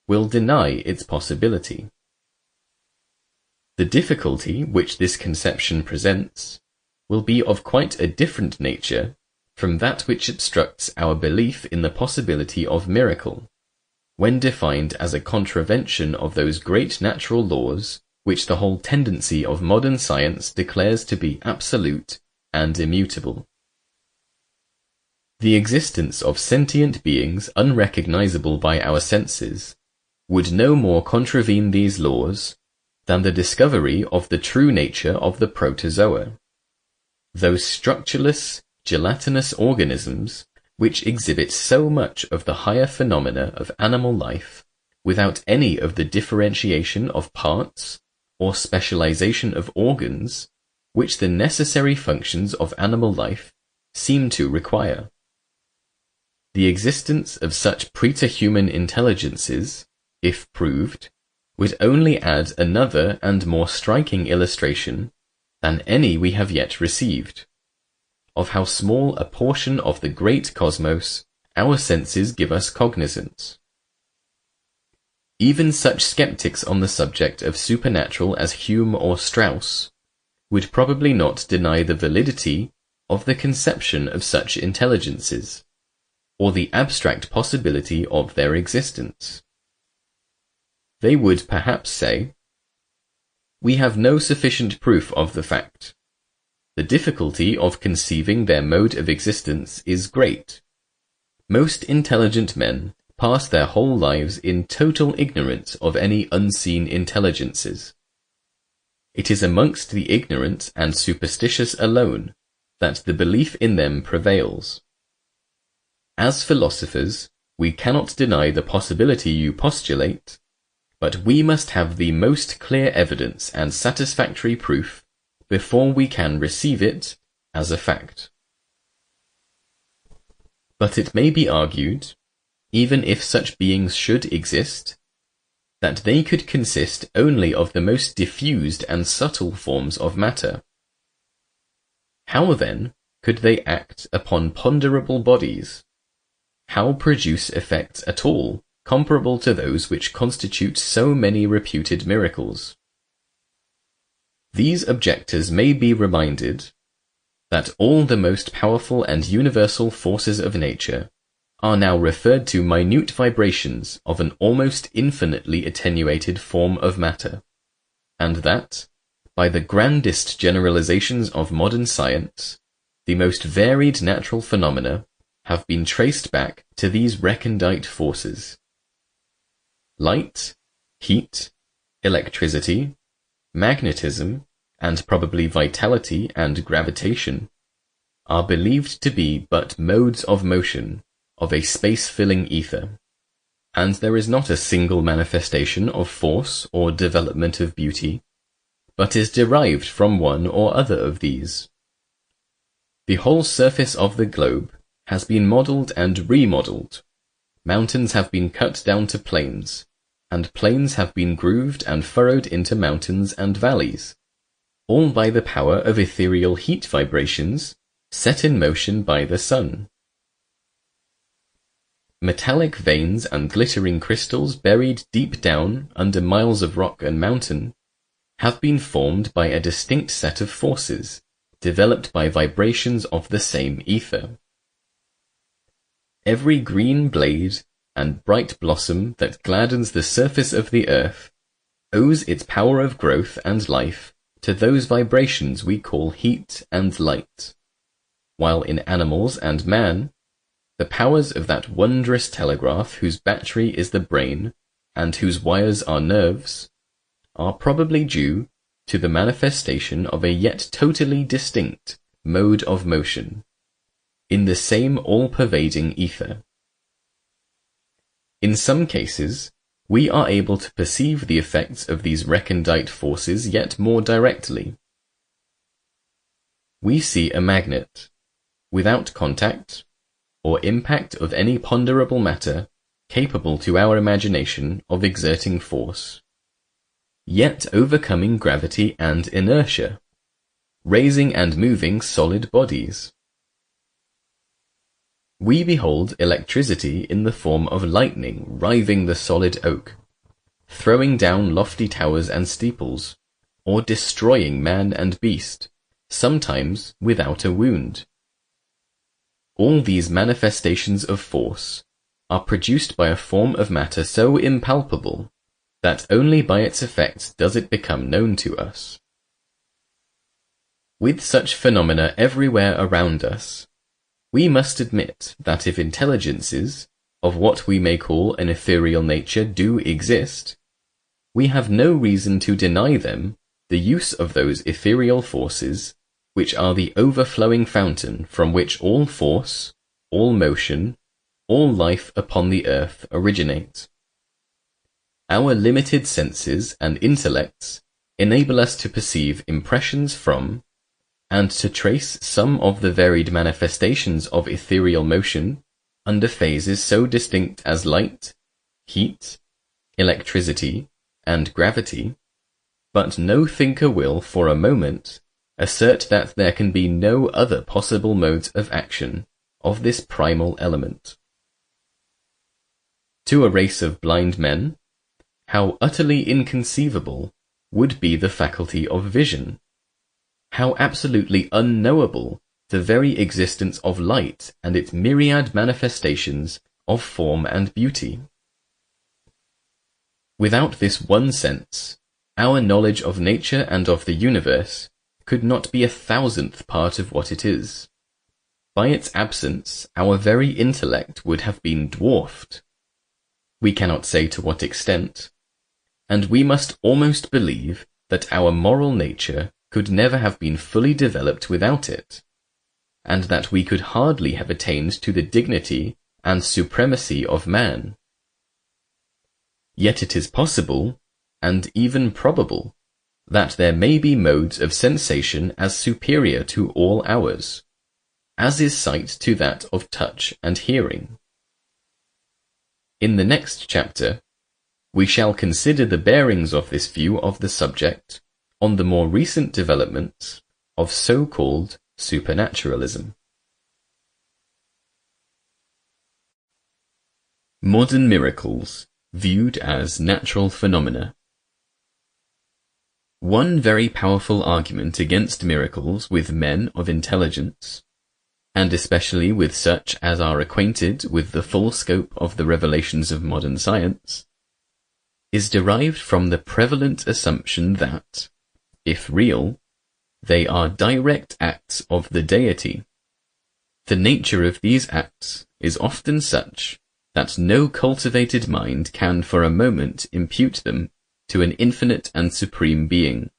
will deny its possibility. The difficulty which this conception presents will be of quite a different nature from that which obstructs our belief in the possibility of miracle, when defined as a contravention of those great natural laws which the whole tendency of modern science declares to be absolute and immutable. The existence of sentient beings unrecognizable by our senses would no more contravene these laws than the discovery of the true nature of the protozoa, those structureless, gelatinous organisms which exhibit so much of the higher phenomena of animal life without any of the differentiation of parts or specialization of organs which the necessary functions of animal life seem to require. The existence of such preterhuman intelligences, if proved, would only add another and more striking illustration than any we have yet received, of how small a portion of the great cosmos our senses give us cognizance. Even such skeptics on the subject of supernatural as Hume or Strauss would probably not deny the validity of the conception of such intelligences, or the abstract possibility of their existence. They would perhaps say, "We have no sufficient proof of the fact. The difficulty of conceiving their mode of existence is great. Most intelligent men pass their whole lives in total ignorance of any unseen intelligences. It is amongst the ignorant and superstitious alone that the belief in them prevails. As philosophers, we cannot deny the possibility you postulate, but we must have the most clear evidence and satisfactory proof before we can receive it as a fact." But it may be argued, even if such beings should exist, that they could consist only of the most diffused and subtle forms of matter. How then could they act upon ponderable bodies? How produce effects at all comparable to those which constitute so many reputed miracles? These objectors may be reminded that all the most powerful and universal forces of nature are now referred to minute vibrations of an almost infinitely attenuated form of matter, and that, by the grandest generalizations of modern science, the most varied natural phenomena have been traced back to these recondite forces. Light, heat, electricity, magnetism, and probably vitality and gravitation are believed to be but modes of motion of a space-filling ether, and there is not a single manifestation of force or development of beauty, but is derived from one or other of these. The whole surface of the globe has been modelled and remodelled. Mountains have been cut down to plains, and plains have been grooved and furrowed into mountains and valleys, all by the power of ethereal heat vibrations set in motion by the sun. Metallic veins and glittering crystals buried deep down under miles of rock and mountain have been formed by a distinct set of forces developed by vibrations of the same ether. Every green blade and bright blossom that gladdens the surface of the earth owes its power of growth and life to those vibrations we call heat and light, while in animals and man, the powers of that wondrous telegraph whose battery is the brain and whose wires are nerves are probably due to the manifestation of a yet totally distinct mode of motion in the same all-pervading ether. In some cases, we are able to perceive the effects of these recondite forces yet more directly. We see a magnet, without contact or impact of any ponderable matter capable to our imagination of exerting force, yet overcoming gravity and inertia, raising and moving solid bodies. We behold electricity in the form of lightning riving the solid oak, throwing down lofty towers and steeples, or destroying man and beast, sometimes without a wound. All these manifestations of force are produced by a form of matter so impalpable that only by its effects does it become known to us. With such phenomena everywhere around us, we must admit that if intelligences of what we may call an ethereal nature do exist, we have no reason to deny them the use of those ethereal forces which are the overflowing fountain from which all force, all motion, all life upon the earth originate. Our limited senses and intellects enable us to perceive impressions from, and to trace some of the varied manifestations of ethereal motion under phases so distinct as light, heat, electricity, and gravity, but no thinker will, for a moment, assert that there can be no other possible modes of action of this primal element. To a race of blind men, how utterly inconceivable would be the faculty of vision, how absolutely unknowable the very existence of light and its myriad manifestations of form and beauty. Without this one sense, our knowledge of nature and of the universe could not be 1,000th part of what it is. By its absence, our very intellect would have been dwarfed. We cannot say to what extent, and we must almost believe that our moral nature could never have been fully developed without it, and that we could hardly have attained to the dignity and supremacy of man. Yet it is possible, and even probable, that there may be modes of sensation as superior to all ours, as is sight to that of touch and hearing. In the next chapter, we shall consider the bearings of this view of the subject on the more recent developments of so-called supernaturalism. Modern miracles viewed as natural phenomena. One very powerful argument against miracles with men of intelligence, and especially with such as are acquainted with the full scope of the revelations of modern science, is derived from the prevalent assumption that, if real, they are direct acts of the deity. The nature of these acts is often such that no cultivated mind can for a moment impute them to an infinite and supreme being.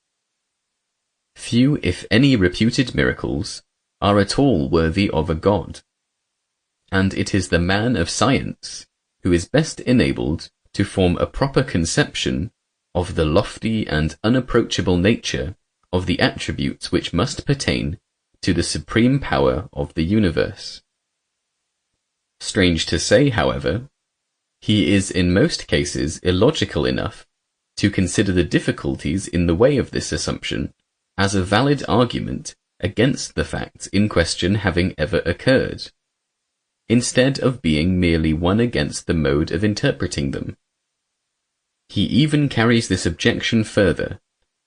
Few, if any, reputed miracles are at all worthy of a god, and it is the man of science who is best enabled to form a proper conception of the lofty and unapproachable nature of the attributes which must pertain to the supreme power of the universe. Strange to say, however, he is in most cases illogical enough to consider the difficulties in the way of this assumption as a valid argument against the facts in question having ever occurred, instead of being merely one against the mode of interpreting them. He even carries this objection further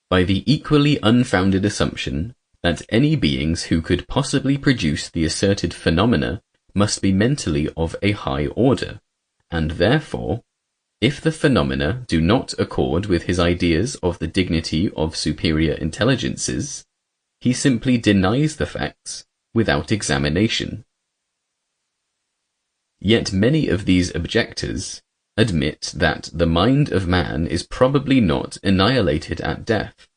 by the equally unfounded assumption that any beings who could possibly produce the asserted phenomena must be mentally of a high order, and therefore, if the phenomena do not accord with his ideas of the dignity of superior intelligences, he simply denies the facts without examination. Yet many of these objectors admit that the mind of man is probably not annihilated at death,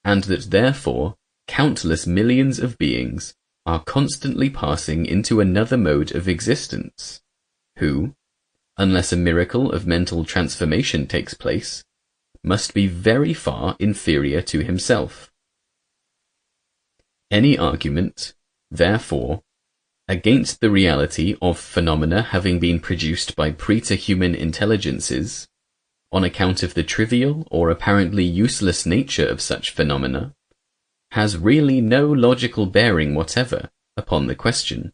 and that therefore countless millions of beings are constantly passing into another mode of existence, who, unless a miracle of mental transformation takes place, must be very far inferior to himself. Any argument, therefore, against the reality of phenomena having been produced by preterhuman intelligences, on account of the trivial or apparently useless nature of such phenomena, has really no logical bearing whatever upon the question.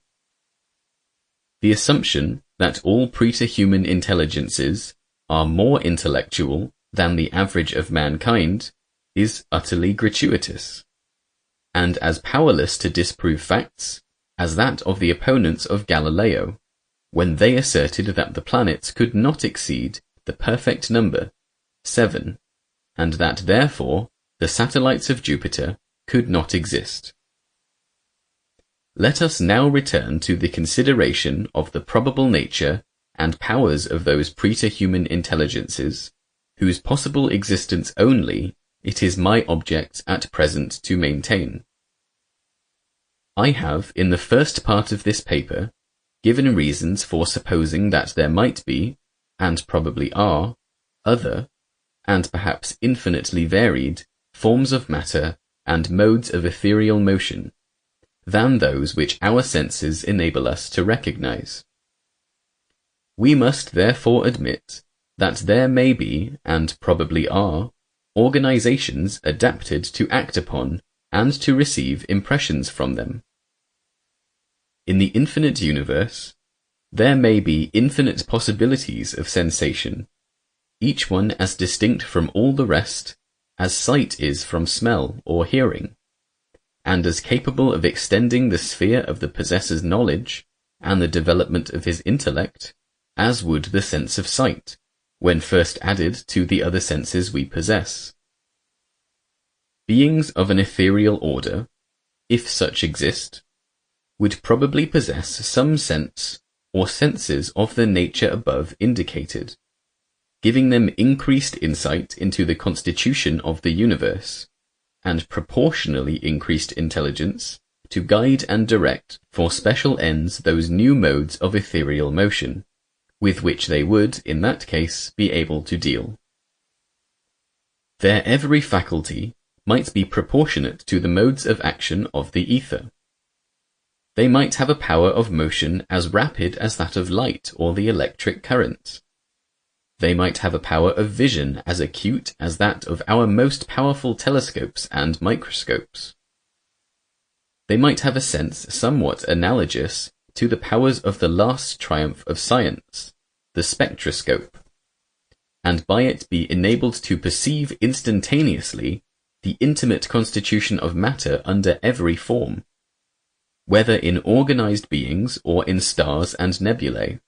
The assumption that all preterhuman intelligences are more intellectual than the average of mankind is utterly gratuitous, and as powerless to disprove facts as that of the opponents of Galileo, when they asserted that the planets could not exceed the perfect number, 7, and that therefore the satellites of Jupiter could not exist. Let us now return to the consideration of the probable nature and powers of those preterhuman intelligences, whose possible existence only it is my object at present to maintain. I have, in the first part of this paper, given reasons for supposing that there might be, and probably are, other, and perhaps infinitely varied, forms of matter and modes of ethereal motion, than those which our senses enable us to recognize. We must therefore admit that there may be, and probably are, organizations adapted to act upon and to receive impressions from them. In the infinite universe, there may be infinite possibilities of sensation, each one as distinct from all the rest as sight is from smell or hearing, and as capable of extending the sphere of the possessor's knowledge and the development of his intellect as would the sense of sight, when first added to the other senses we possess. Beings of an ethereal order, if such exist, would probably possess some sense or senses of the nature above indicated, giving them increased insight into the constitution of the universe, and proportionally increased intelligence to guide and direct for special ends those new modes of ethereal motion, with which they would, in that case, be able to deal. Their every faculty might be proportionate to the modes of action of the ether. They might have a power of motion as rapid as that of light or the electric current. They might have a power of vision as acute as that of our most powerful telescopes and microscopes. They might have a sense somewhat analogous to the powers of the last triumph of science, the spectroscope, and by it be enabled to perceive instantaneously the intimate constitution of matter under every form, whether in organized beings or in stars and nebulae.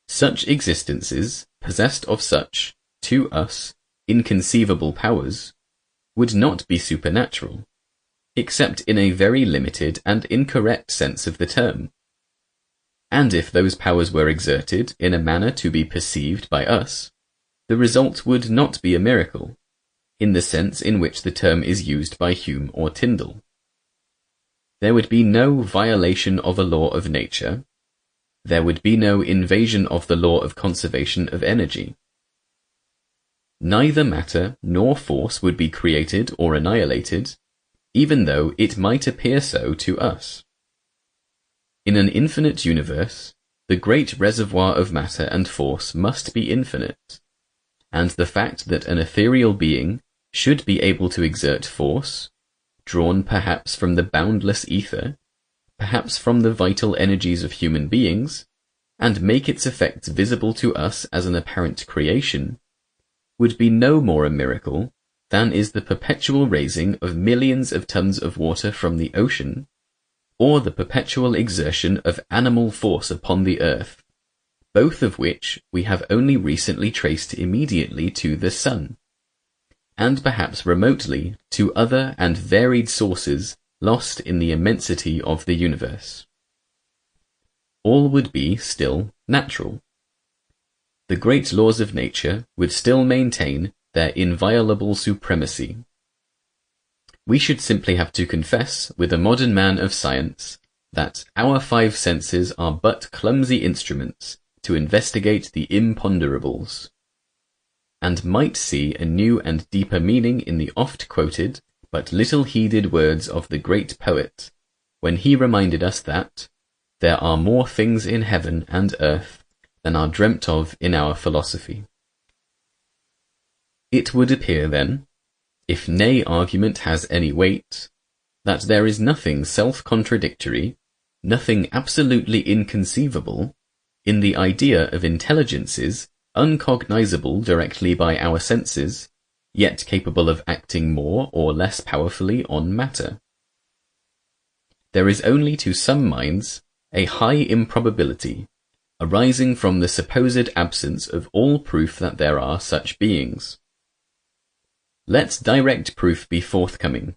Such existences, possessed of such, to us, inconceivable powers, would not be supernatural, except in a very limited and incorrect sense of the term. And if those powers were exerted in a manner to be perceived by us, the result would not be a miracle, in the sense in which the term is used by Hume or Tyndall. There would be no violation of a law of nature. There would be no invasion of the law of conservation of energy. Neither matter nor force would be created or annihilated, even though it might appear so to us. In an infinite universe, the great reservoir of matter and force must be infinite, and the fact that an ethereal being should be able to exert force, drawn perhaps from the boundless ether, perhaps from the vital energies of human beings, and make its effects visible to us as an apparent creation, would be no more a miracle than is the perpetual raising of millions of tons of water from the ocean, or the perpetual exertion of animal force upon the earth, both of which we have only recently traced immediately to the sun, and perhaps remotely to other and varied sources lost in the immensity of the universe. All would be still natural. The great laws of nature would still maintain their inviolable supremacy. We should simply have to confess with a modern man of science that our five senses are but clumsy instruments to investigate the imponderables, and might see a new and deeper meaning in the oft-quoted but little-heeded words of the great poet, when he reminded us that there are more things in heaven and earth than are dreamt of in our philosophy. It would appear, then, if nay argument has any weight, that there is nothing self-contradictory, nothing absolutely inconceivable, in the idea of intelligences uncognizable directly by our senses, yet capable of acting more or less powerfully on matter. There is only to some minds a high improbability arising from the supposed absence of all proof that there are such beings. Let direct proof be forthcoming,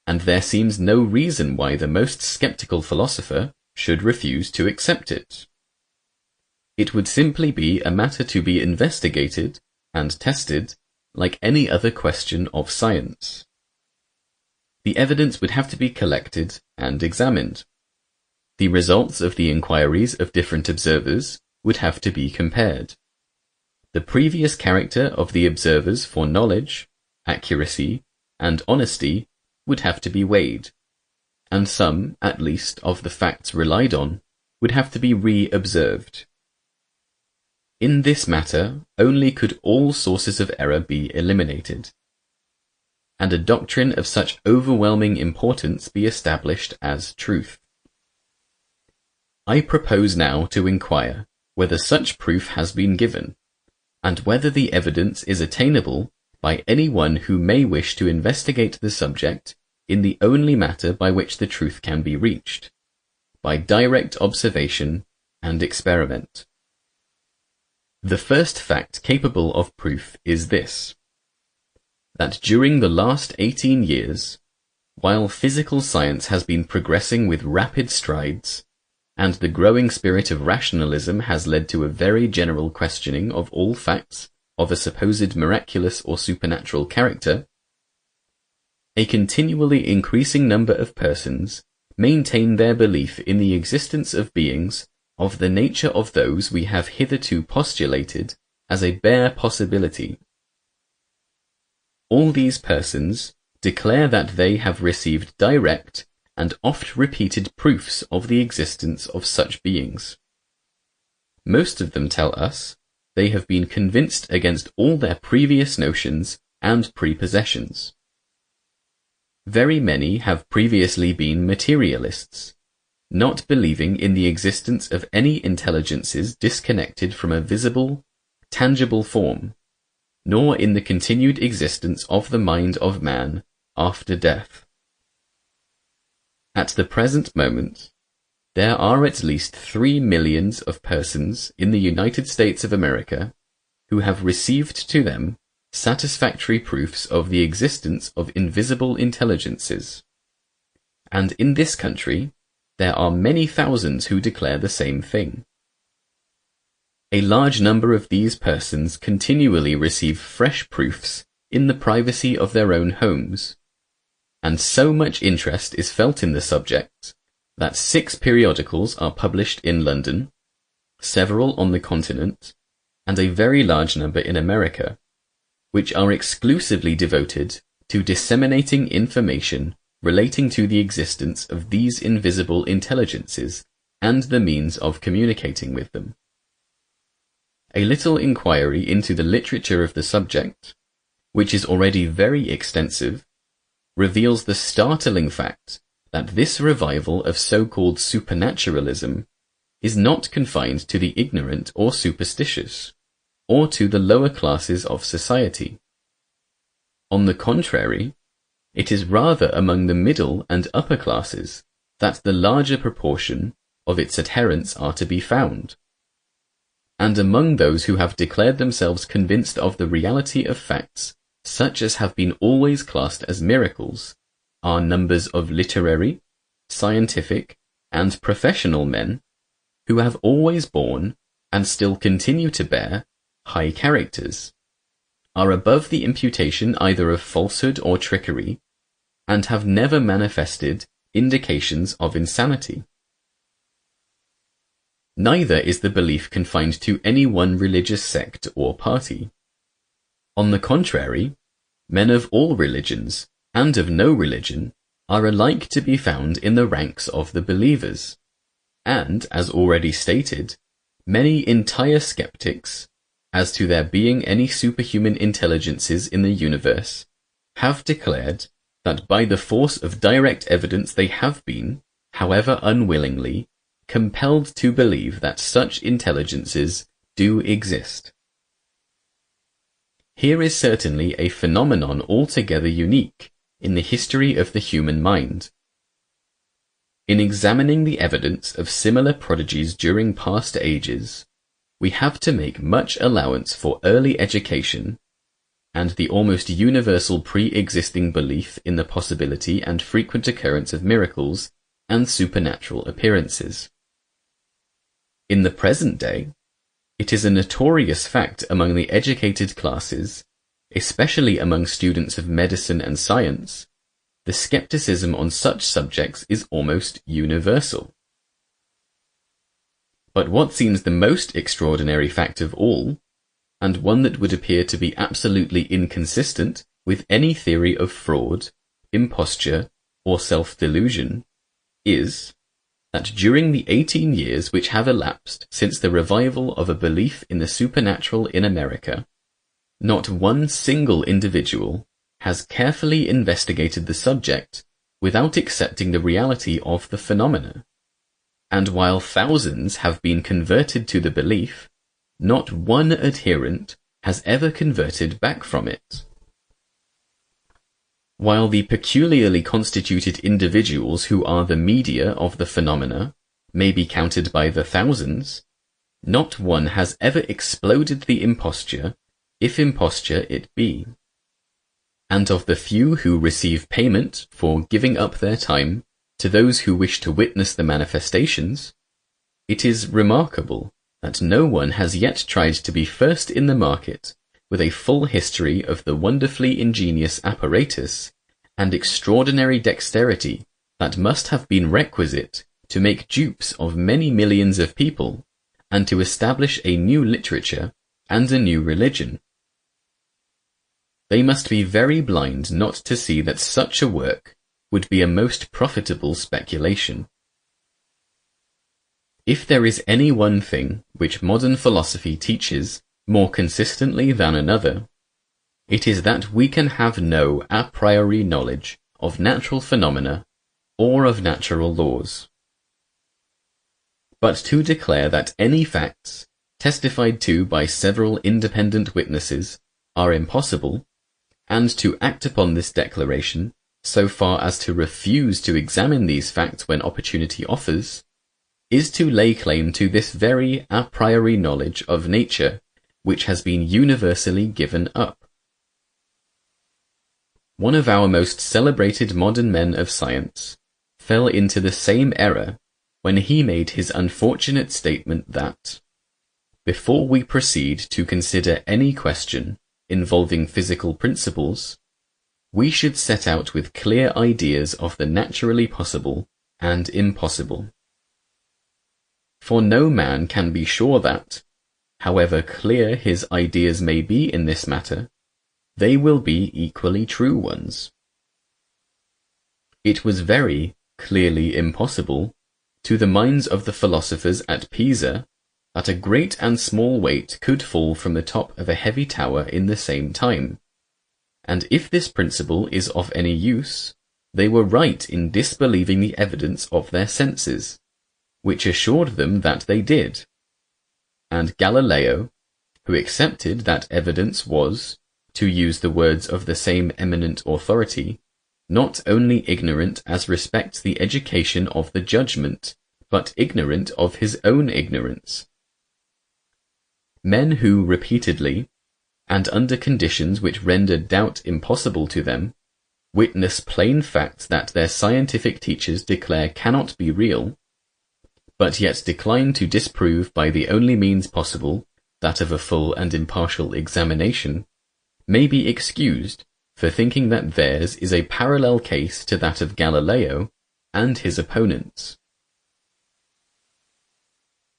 and there seems no reason why the most skeptical philosopher should refuse to accept it. It would simply be a matter to be investigated and tested like any other question of science. The evidence would have to be collected and examined. The results of the inquiries of different observers would have to be compared. The previous character of the observers for knowledge, accuracy, and honesty would have to be weighed, and some, at least, of the facts relied on would have to be re-observed. In this matter only could all sources of error be eliminated, and a doctrine of such overwhelming importance be established as truth. I propose now to inquire whether such proof has been given, and whether the evidence is attainable by any one who may wish to investigate the subject in the only matter by which the truth can be reached, by direct observation and experiment. The first fact capable of proof is this: that during the last 18 years, while physical science has been progressing with rapid strides, and the growing spirit of rationalism has led to a very general questioning of all facts of a supposed miraculous or supernatural character, a continually increasing number of persons maintain their belief in the existence of beings of the nature of those we have hitherto postulated as a bare possibility. All these persons declare that they have received direct and oft-repeated proofs of the existence of such beings. Most of them tell us they have been convinced against all their previous notions and prepossessions. Very many have previously been materialists, not believing in the existence of any intelligences disconnected from a visible, tangible form, nor in the continued existence of the mind of man after death. At the present moment, there are at least 3 millions of persons in the United States of America who have received to them satisfactory proofs of the existence of invisible intelligences. And in this country, there are many thousands who declare the same thing. A large number of these persons continually receive fresh proofs in the privacy of their own homes, and so much interest is felt in the subject that 6 periodicals are published in London, several on the continent, and a very large number in America, which are exclusively devoted to disseminating information relating to the existence of these invisible intelligences and the means of communicating with them. A little inquiry into the literature of the subject, which is already very extensive, reveals the startling fact that this revival of so-called supernaturalism is not confined to the ignorant or superstitious, or to the lower classes of society. On the contrary, it is rather among the middle and upper classes that the larger proportion of its adherents are to be found. And among those who have declared themselves convinced of the reality of facts such as have been always classed as miracles, are numbers of literary, scientific, and professional men who have always borne, and still continue to bear, high characters, are above the imputation either of falsehood or trickery, and have never manifested indications of insanity. Neither is the belief confined to any one religious sect or party. On the contrary, men of all religions, and of no religion, are alike to be found in the ranks of the believers, and, as already stated, many entire skeptics, as to there being any superhuman intelligences in the universe, have declared that by the force of direct evidence they have been, however unwillingly, compelled to believe that such intelligences do exist. Here is certainly a phenomenon altogether unique in the history of the human mind. In examining the evidence of similar prodigies during past ages, we have to make much allowance for early education and the almost universal pre-existing belief in the possibility and frequent occurrence of miracles and supernatural appearances. In the present day, it is a notorious fact among the educated classes, especially among students of medicine and science, the skepticism on such subjects is almost universal. But what seems the most extraordinary fact of all, and one that would appear to be absolutely inconsistent with any theory of fraud, imposture, or self-delusion, is that during the 18 years which have elapsed since the revival of a belief in the supernatural in America, not one single individual has carefully investigated the subject without accepting the reality of the phenomena. And while thousands have been converted to the belief, not one adherent has ever converted back from it. While the peculiarly constituted individuals who are the media of the phenomena may be counted by the thousands, not one has ever exploded the imposture, if imposture it be. And of the few who receive payment for giving up their time to those who wish to witness the manifestations, it is remarkable that no one has yet tried to be first in the market with a full history of the wonderfully ingenious apparatus and extraordinary dexterity that must have been requisite to make dupes of many millions of people and to establish a new literature and a new religion. They must be very blind not to see that such a work would be a most profitable speculation. If there is any one thing which modern philosophy teaches more consistently than another, it is that we can have no a priori knowledge of natural phenomena or of natural laws. But to declare that any facts, testified to by several independent witnesses, are impossible, and to act upon this declaration so far as to refuse to examine these facts when opportunity offers, is to lay claim to this very a priori knowledge of nature which has been universally given up. One of our most celebrated modern men of science fell into the same error when he made his unfortunate statement that, before we proceed to consider any question involving physical principles, we should set out with clear ideas of the naturally possible and impossible. For no man can be sure that, however clear his ideas may be in this matter, they will be equally true ones. It was very clearly impossible to the minds of the philosophers at Pisa that a great and small weight could fall from the top of a heavy tower in the same time, and if this principle is of any use, they were right in disbelieving the evidence of their senses, which assured them that they did, and Galileo, who accepted that evidence was, to use the words of the same eminent authority, not only ignorant as respects the education of the judgment, but ignorant of his own ignorance. Men who repeatedly, and under conditions which render doubt impossible to them, witness plain facts that their scientific teachers declare cannot be real, but yet decline to disprove by the only means possible, that of a full and impartial examination, may be excused for thinking that theirs is a parallel case to that of Galileo and his opponents.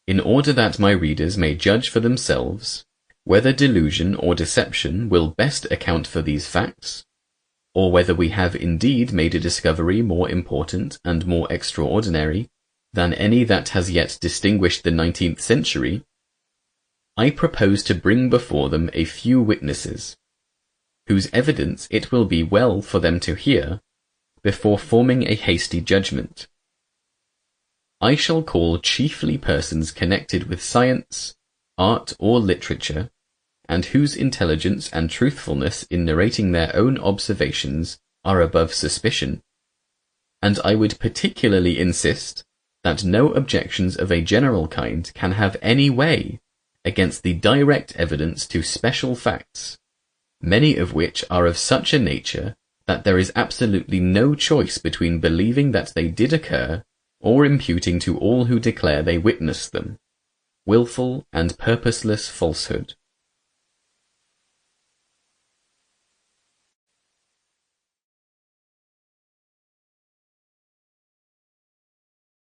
In order that my readers may judge for themselves whether delusion or deception will best account for these facts, or whether we have indeed made a discovery more important and more extraordinary than any that has yet distinguished the 19th century, I propose to bring before them a few witnesses, whose evidence it will be well for them to hear before forming a hasty judgment. I shall call chiefly persons connected with science, art, or literature, and whose intelligence and truthfulness in narrating their own observations are above suspicion, and I would particularly insist that no objections of a general kind can have any way against the direct evidence to special facts, many of which are of such a nature that there is absolutely no choice between believing that they did occur or imputing to all who declare they witnessed them willful and purposeless falsehood.